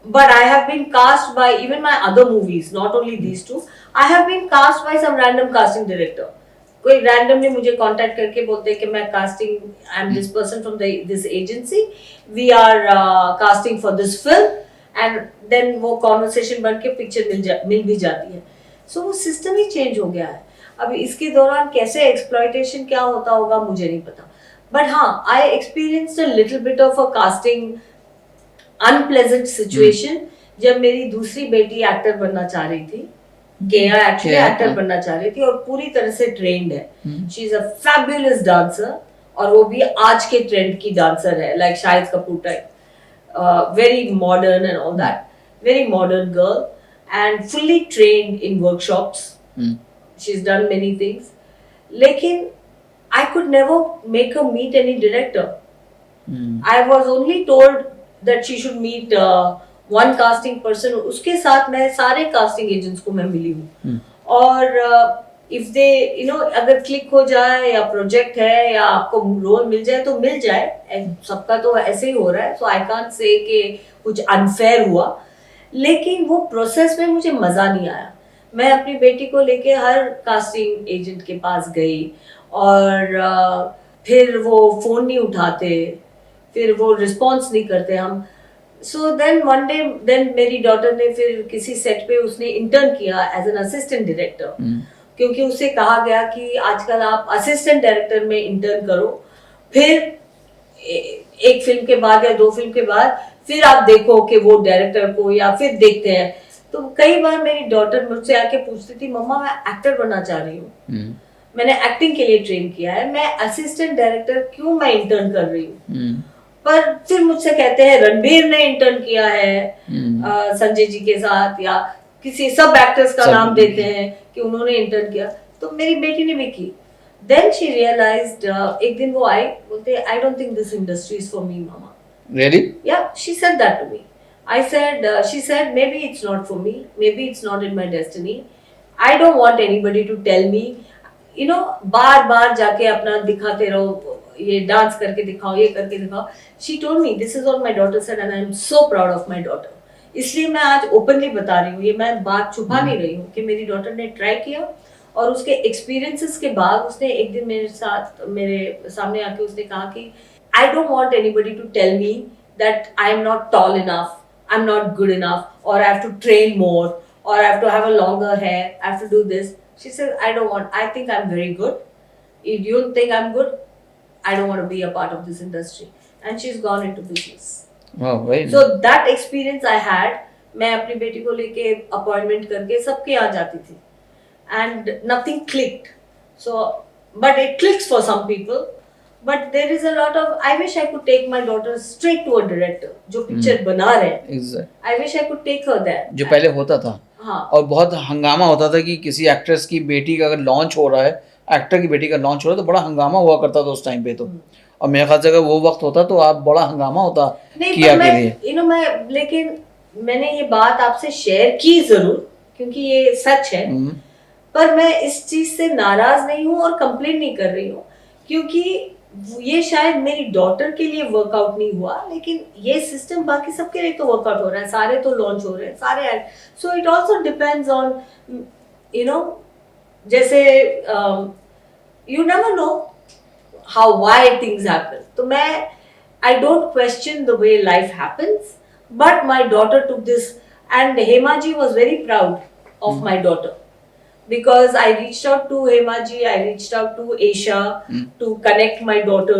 but I have been cast by even my other movies, not only these two. I have been cast by some random casting director. कोई randomly मुझे contact करके बोलते हैं कि मैं casting, I am this person from this agency, we are casting for this film, and then वो conversation बन के पिक्चर मिल भी जाती है. सो वो सिस्टम ही चेंज हो गया है. अभी इसके दौरान कैसे एक्सप्लॉयटेशन क्या होता होगा मुझे नहीं पता. बट हाँ, I experienced a little bit of a casting unpleasant situation जब मेरी दूसरी बेटी एक्टर बनना चाह रही थी. केया एक्चुअली एक्टर बनना चाह रही थी और पूरी तरह से ट्रेन्ड है. She is a fabulous dancer और वो भी आज के ट्रेंड की डांसर है, like Shahid Kapoor type. Very modern and all that, very modern girl and fully trained in workshops. She is done many things. लेकिन I could never make her meet any director. I was only told that she should meet one casting person. उसके साथ मैं सारे casting agents को मैं मिली हूँ. और if they you know अगर क्लिक हो जाए या प्रोजेक्ट है या आपको रोल मिल जाए तो मिल जाए. सबका तो ऐसे ही हो रहा है. So I can't say कि कुछ अनफेयर हुआ. लेकिन वो प्रोसेस में मुझे मजा नहीं आया. मैं अपनी बेटी को लेके हर कास्टिंग एजेंट के पास गई और फिर वो फोन नहीं उठाते, फिर वो रिस्पॉन्स नहीं करते हम. So then one day then मेरी डॉटर ने फिर किसी सेट पे उसने इंटर्न किया एज एन असिस्टेंट डायरेक्टर. क्योंकि उसे कहा गया कि आजकल आप असिस्टेंट डायरेक्टर में इंटर्न करो, फिर एक फिल्म के बाद या 2 फिल्म के बाद फिर आप देखो कि वो डायरेक्टर को, या फिर देखते हैं. तो कई बार मेरी डॉटर मुझसे आके पूछती थी, मम्मा मैं एक्टर बनना चाह रही हूँ, मैंने एक्टिंग के लिए ट्रेन किया है, मैं असिस्टेंट डायरेक्टर क्यों मैं इंटर्न कर रही हूँ. पर फिर मुझसे कहते हैं रणबीर ने इंटर्न किया है संजय जी के साथ, या किसी सब एक्टर्स का नाम देते हैं कि उन्होंने इंटर्न किया. तो मेरी बेटी ने भी की. देन शी रियलाइज्ड, एक दिन वो आई, बोलते I don't think this industry is for me mama. Really? Yeah, she said that to me. She said maybe it's not for me, maybe it's not in my destiny. I don't want anybody to tell me, you know, बार जाके अपना दिखाते रहो, ये dance करके दिखाओ, ये करके दिखाओ. She told me this is what my daughter said and I am so proud of my daughter. इसलिए मैं आज ओपनली बता रही हूँ, ये मैं बात छुपा नहीं रही हूँ कि मेरी डॉटर ने ट्राई किया और उसके एक्सपीरियंसेस के बाद उसने एक दिन मेरे सामने आके उसने कहा कि I don't want anybody to tell me that I am not tall enough, I'm not good enough, or I have to train more, or I have to have a longer hair, I have to do this. She said, I think I'm very good. If you don't think I'm good, I don't want to be a part of this industry. And she's gone into business. Wow, very nice. So that experience I had, मैं अपनी बेटी को लेके appointment करके सबके यहाँ जाती थी. And nothing clicked. So, but it clicks for some people. But there is a lot of, I wish I could take my daughter straight to a director जो पिक्चर बना रहे हैं. Exactly. I wish I could take her there. जो पहले होता था. हाँ. और बहुत हंगामा होता था कि किसी एक्ट्रेस की बेटी का अगर लॉन्च हो रहा है, एक्टर की बेटी का लॉन्च हो रहा है, तो बड़ा हंगामा हुआ करता था उस टाइम पे. तो और मेरे ख्याल से अगर वो वक्त होता तो आप बड़ा हंगामा होता किया के लिए. मैं लेकिन मैंने ये बात आपसे शेयर की जरूर क्योंकि ये सच है. पर मैं इस चीज से नाराज नहीं हूँ और कंप्लेन नहीं कर रही हूँ क्योंकि ये शायद मेरी डॉटर के लिए वर्कआउट नहीं हुआ, लेकिन ये सिस्टम बाकी सबके लिए तो वर्कआउट हो रहा है. सारे तो लॉन्च हो रहे हैं, सारे. So it also depends on जैसे you never know how why things happen. तो मैं I don't question the way life happens, but my daughter took this and Hema ji was very proud of my daughter. Because I reached out to Hema ji, I reached out to Asia to connect my daughter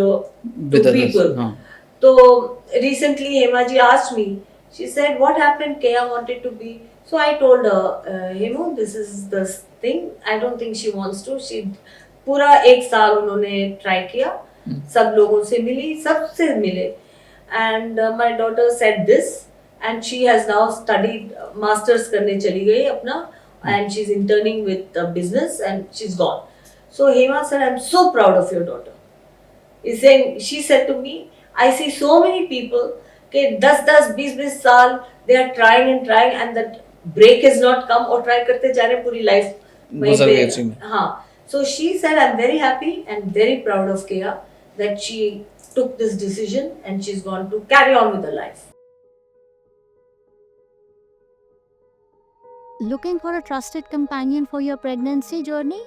with to people. So recently Hema ji asked me, she said, what happened? Kaya wanted to be. So I told her, Hema, this is the thing. I don't think she wants to. She पूरा 1 साल उन्होंने try किया, सब लोगों से मिली, सबसे मिले. And my daughter said this, and she has now studied masters करने चली गई अपना. And she's interning with a business and she's gone. So Hema said, I'm so proud of your daughter. She said to me, I see so many people, okay, 10-20 साल, they are trying and that break has not come और try करते जा रहे पूरी life वहीं पे. हाँ. So she said, I'm very happy and very proud of Kea that she took this decision and she's gone to carry on with her life. Looking for a trusted companion for your pregnancy journey?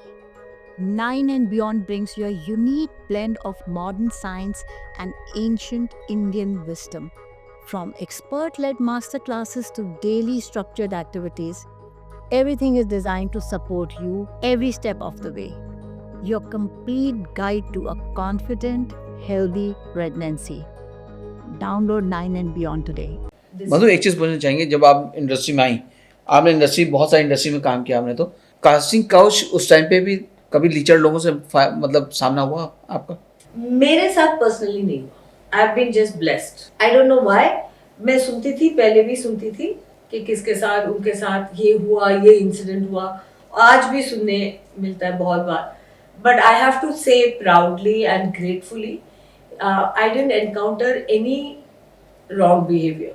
9 and Beyond brings you a unique blend of modern science and ancient Indian wisdom. From expert-led masterclasses to daily structured activities, everything is designed to support you every step of the way. Your complete guide to a confident, healthy pregnancy. Download 9 and Beyond today. मधु, एक चीज़ पूछना चाहेंगे, जब आप industry में आई, आपने बहुत सारी industry में काम किया आपने, तो कास्टिंग काउच उस टाइम पे भी कभी लीचर लोगों से मतलब सामना हुआ आपका? मेरे साथ पर्सनली नहीं हुआ. I have been just blessed. I don't know why. मैं सुनती थी, पहले भी सुनती थी कि किसके साथ, उनके साथ ये हुआ, ये इंसिडेंट हुआ. आज भी सुनने मिलता है बहुत बार. बट आई हैव टू से proudly and gratefully I didn't encounter any wrong behaviour.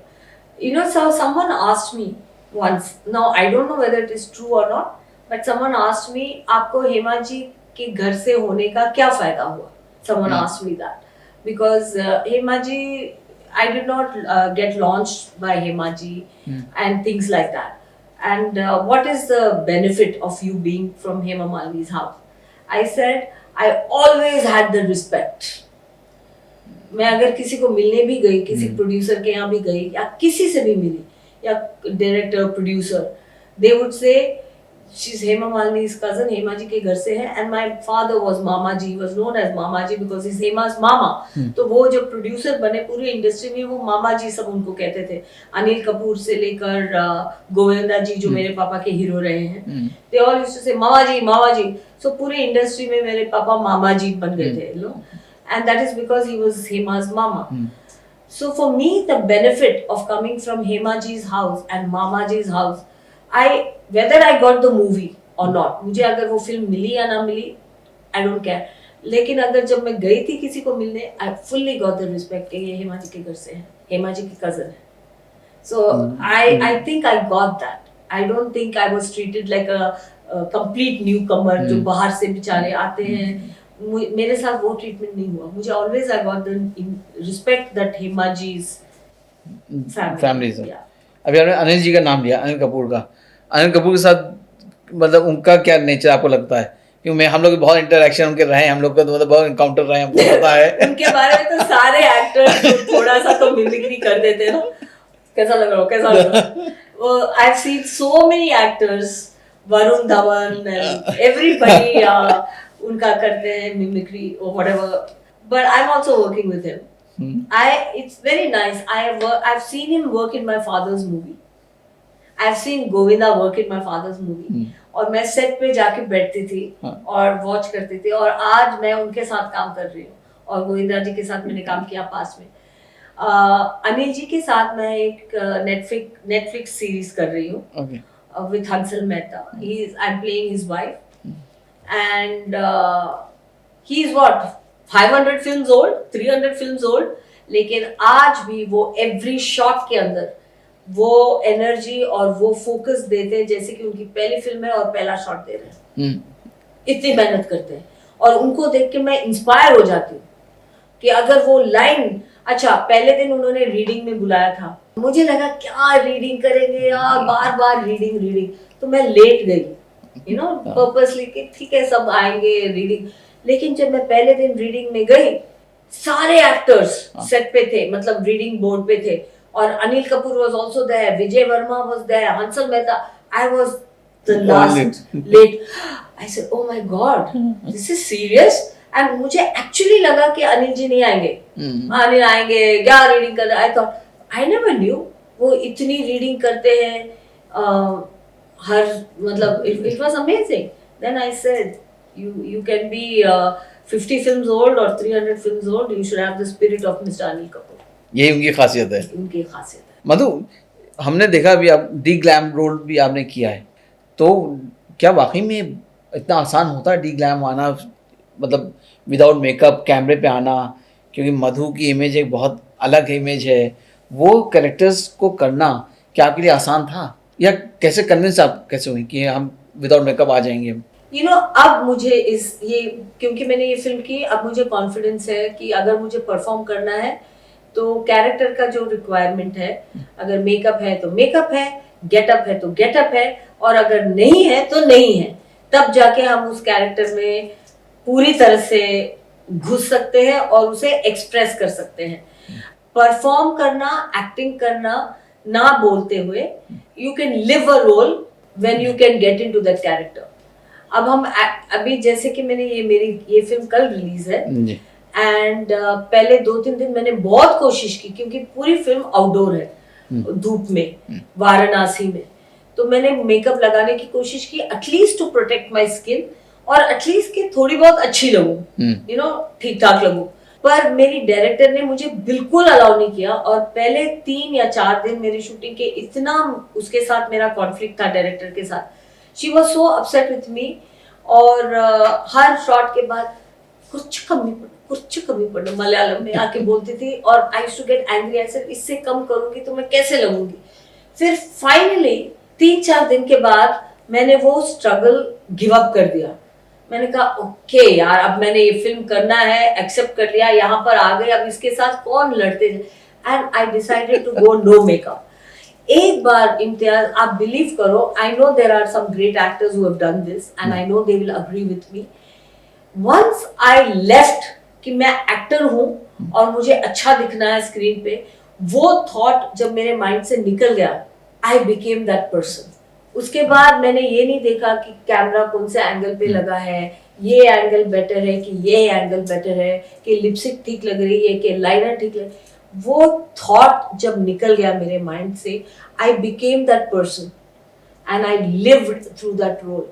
So someone asked me once, now I don't know whether it is true or not, but someone asked me, आपको हेमा जी के घर से होने का क्या फायदा हुआ? Someone asked me that because Hema ji, I did not get launched by Hema ji and things like that. And what is the benefit of you being from Hema Malini's house? I said, I always had the respect. मैं अगर किसी को मिलने भी गई, किसी producer के यहाँ भी गई या किसी से भी मिली या director producer, they would say she's Hema Malini's cousin, Hema ji के घर से है. And my father was Mama ji, he was known as Mama ji because he's Hema's mama. तो वो जब प्रोड्यूसर बने पूरी इंडस्ट्री में, वो मामा जी सब उनको कहते थे. अनिल कपूर से लेकर गोविंदा जी जो मेरे पापा के हीरो रहे हैं, they all used to say मामा जी, मामा जी. So पूरी इंडस्ट्री में मेरे पापा मामा जी बन गए थे लोग. And that is because he was Hema's mama. So for me, the benefit of coming from Hema ji's house and Mama ji's house, whether I got the movie or not, मुझे अगर वो फिल्म मिली या ना मिली, I don't care. लेकिन अगर जब मैं गई थी किसी को मिलने, I fully got the respect कि ये हेमा जी के घर से है, हेमा जी की cousin है. So I think I got that. I don't think I was treated like a complete newcomer जो बाहर से बेचारे आते हैं. मेरे साथ वो ट्रीटमेंट नहीं हुआ. मुझे always I got the respect that Hema ji's family से. अभी आपने अनिल जी का नाम लिया, अनिल कपूर का. अनिल कपूर के साथ मतलब उनका क्या नेचर आपको लगता है? क्योंकि हम लोग बहुत इंटरेक्शन उनके रहे, हम लोग का तो मतलब बहुत इनकाउंटर रहे, हमको पता है. उनके बारे में तो सारे एक्टर्स थोड़ा सा तो मिमिक्री कर देते ना. कैसा लग रहा हो, कैसा लग रहा हो? I have seen so many actors, Varun Dhawan and everybody उनका करते हैं mimicry or whatever, but I'm also working with him. It's very nice. I've seen him work in my father's movie. I've seen Govinda work in my father's movie. और मैं set पे जाके बैठती थी और वॉच करती थी, और आज मैं उनके साथ काम कर रही हूँ और गोविंदा जी के साथ मैंने काम किया पास में। अनिल जी के साथ मैं एक नेटफ्लिक्स सीरीज कर रही हूँ with Hansal Mehta. I'm playing his wife, and he is what 500 films old, 300 films old, लेकिन आज भी वो every shot के अंदर वो एनर्जी और वो फोकस देते हैं जैसे कि उनकी पहली फिल्म है और पहला शॉट दे रहे हैं। इतनी मेहनत करते हैं और उनको देख के मैं इंस्पायर हो जाती हूँ कि अगर वो लाइन, अच्छा पहले दिन उन्होंने रीडिंग में बुलाया था, मुझे लगा क्या रीडिंग करेंगे यार, बार बार रीडिंग, तो मैं लेट गई पर्पसली कि ठीक है सब आएंगे रीडिंग। लेकिन जब मैं पहले दिन रीडिंग में गई, सारे एक्टर्स सेट पे थे, मतलब रीडिंग बोर्ड पे थे, और Anil Kapoor was also there, Vijay Varma was there, Hansal Mehta, I was the last late. I said oh my god, this is serious. And मुझे एक्चुअली लगा कि अनिल जी नहीं आएंगे, अनिल आएंगे क्या रीडिंग कर रहे। I thought, I never knew वो इतनी रीडिंग करते हैं हर, मतलब it was amazing. Then I said you can be 50 films old or 300 films old, you should have the spirit of Mr. Anil Kapoor. यही उनकी खासियत है। उनकी खासियत है। मधु, हमने देखा अभी आप डी ग्लैम रोल भी आपने किया है, तो क्या वाकई में इतना आसान होता है डी ग्लैम आना, मतलब विदाउट मेकअप कैमरे पे आना? क्योंकि मधु की इमेज एक बहुत अलग इमेज है, वो कैरेक्टर्स को करना क्या आपके लिए आसान था, या कैसे कन्विंस आप कैसे हुई कि हम विदाउट मेकअप आ जाएंगे? अब मुझे क्योंकि मैंने ये फिल्म की, अब मुझे कॉन्फिडेंस है कि अगर मुझे परफॉर्म करना है तो कैरेक्टर का जो रिक्वायरमेंट है, अगर मेकअप है तो मेकअप है, गेटअप है तो गेटअप है, और अगर नहीं है तो नहीं है, तब जाके हम उस कैरेक्टर में पूरी तरह से घुस सकते हैं और उसे एक्सप्रेस कर सकते हैं। परफॉर्म करना, एक्टिंग करना ना बोलते हुए, you can live a role when you can get into that character. अब हम अभी जैसे कि मैंने मेरी ये फिल्म कल रिलीज है, एंड पहले 2-3 दिन मैंने बहुत कोशिश की, क्योंकि पूरी फिल्म आउटडोर है, धूप में, वाराणसी में, तो मैंने मेकअप लगाने की कोशिश की at least to protect my skin, और एटलीस्ट कि थोड़ी बहुत अच्छी लगूं, ठीक ठाक लगूं। पर मेरी डायरेक्टर ने मुझे बिल्कुल अलाउ नहीं किया, और पहले 3 या 4 दिन मेरी शूटिंग के इतना उसके साथ मेरा कॉन्फ्लिक्ट था डायरेक्टर के साथ। She was so upset with me, और हर शॉट के बाद कुछ कमी पड़ना मलयालम में आके बोलती थी, और I used to get angry. I said इससे कम करूंगी तो मैं कैसे लगूंगी। फिर फाइनली 3-4 दिन के बाद मैंने वो स्ट्रगल गिव अप कर दिया। मैंने कहा ओके यार, अब मैंने ये फिल्म करना है, एक्सेप्ट कर लिया, यहाँ पर आ गए, अब इसके साथ कौन लड़ते। And I decided to go no makeup. एक बार इम्तियाज, आप बिलीव करो, I know there are some great actors who have done this, and I know they will agree with me. Once I left कि मैं एक्टर हूं और मुझे अच्छा दिखना है स्क्रीन पे, वो थॉट जब मेरे माइंड से निकल गया, आई बिकेम दैट पर्सन। उसके बाद मैंने ये नहीं देखा कि कैमरा कौन से एंगल पे लगा है, ये एंगल बेटर है कि ये एंगल बेटर है, कि लिपस्टिक ठीक लग रही है कि लाइनर ठीक लग। वो थॉट जब निकल गया मेरे माइंड से, I became that person and I lived through that role.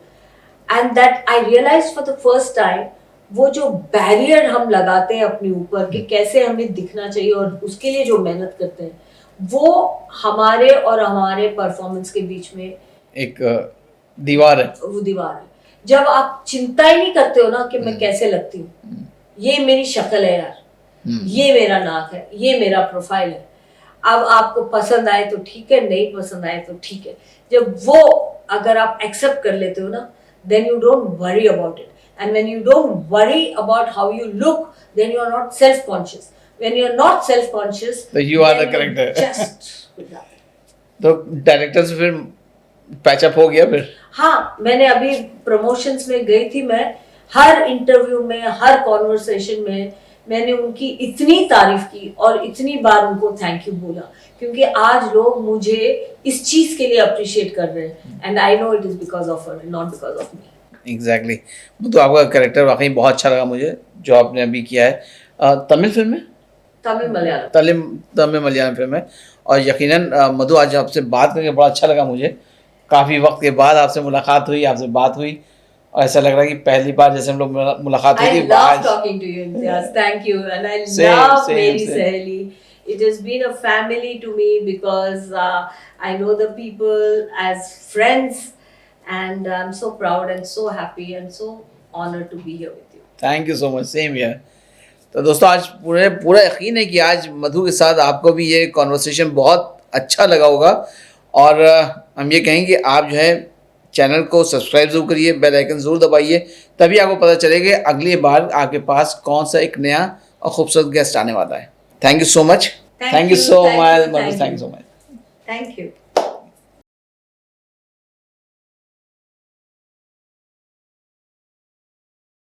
And that I realized for the first time, वो जो बैरियर हम लगाते हैं अपने ऊपर कि कैसे हमें दिखना चाहिए और उसके लिए जो मेहनत करते हैं, वो हमारे और हमारे परफॉर्मेंस के बीच में एक दीवार है। वो दीवार है। जब आप चिंता ही नहीं करते हो ना कि मैं कैसे लगती हूँ, ये मेरी शक्ल है यार, ये मेरा नाक है, ये मेरा प्रोफाइल है, अब आपको पसंद आए तो ठीक है, नहीं पसंद आए तो ठीक है। जब वो अगर आप एक्सेप्ट कर लेते हो ना, then you don't worry about it. And when you don't worry about how you look, then you are not self-conscious. When you are not self-conscious, so you are the character. Just तो director से फिर patch up हो गया फिर? हाँ, मैंने अभी promotions में गई थी, मैं हर इंटरव्यू में, हर कॉन्वर्सेशन में मैंने उनकी इतनी तारीफ की और इतनी बार उनको थैंक यू बोला, क्योंकि आज लोग मुझे इस चीज के लिए अप्रिशिएट कर रहे हैं, and I no it is because of her, not because of me. Exactly. तो आपका कैरेक्टर वाकई बहुत अच्छा लगा मुझे जो आपने अभी किया है। तमिल फिल्म में? तमिल मलयालम फिल्म है। और यकीनन मधु, आज आपसे बात करके बड़ा अच्छा लगा मुझे। काफ़ी वक्त के बाद आपसे मुलाकात हुई, आपसे बात हुई, और ऐसा लग रहा है कि पहली बार जैसे हम लोग मुलाकात हुई I थी love talking to you, Imtiaz. Thank you, and I love Meri Saheli. It has been a family to me because I know the people as friends, and I'm so proud and so happy and so honored to be here with you. Thank you so much, same here. तो दोस्तों आज पूरा यकीन है कि आज मधु के साथ आपको भी ये कॉन्वर्सेशन बहुत अच्छा लगा होगा, और हम ये कहेंगे आप जो है चैनल को सब्सक्राइब जरूर करिए, बेल आइकन ज़रूर दबाइए, तभी आपको पता चलेगा अगली बार आपके पास कौन सा एक नया और खूबसूरत गेस्ट आने वाला है। Thank you so much, thank you so much Madhu, thank you so much, Thank you.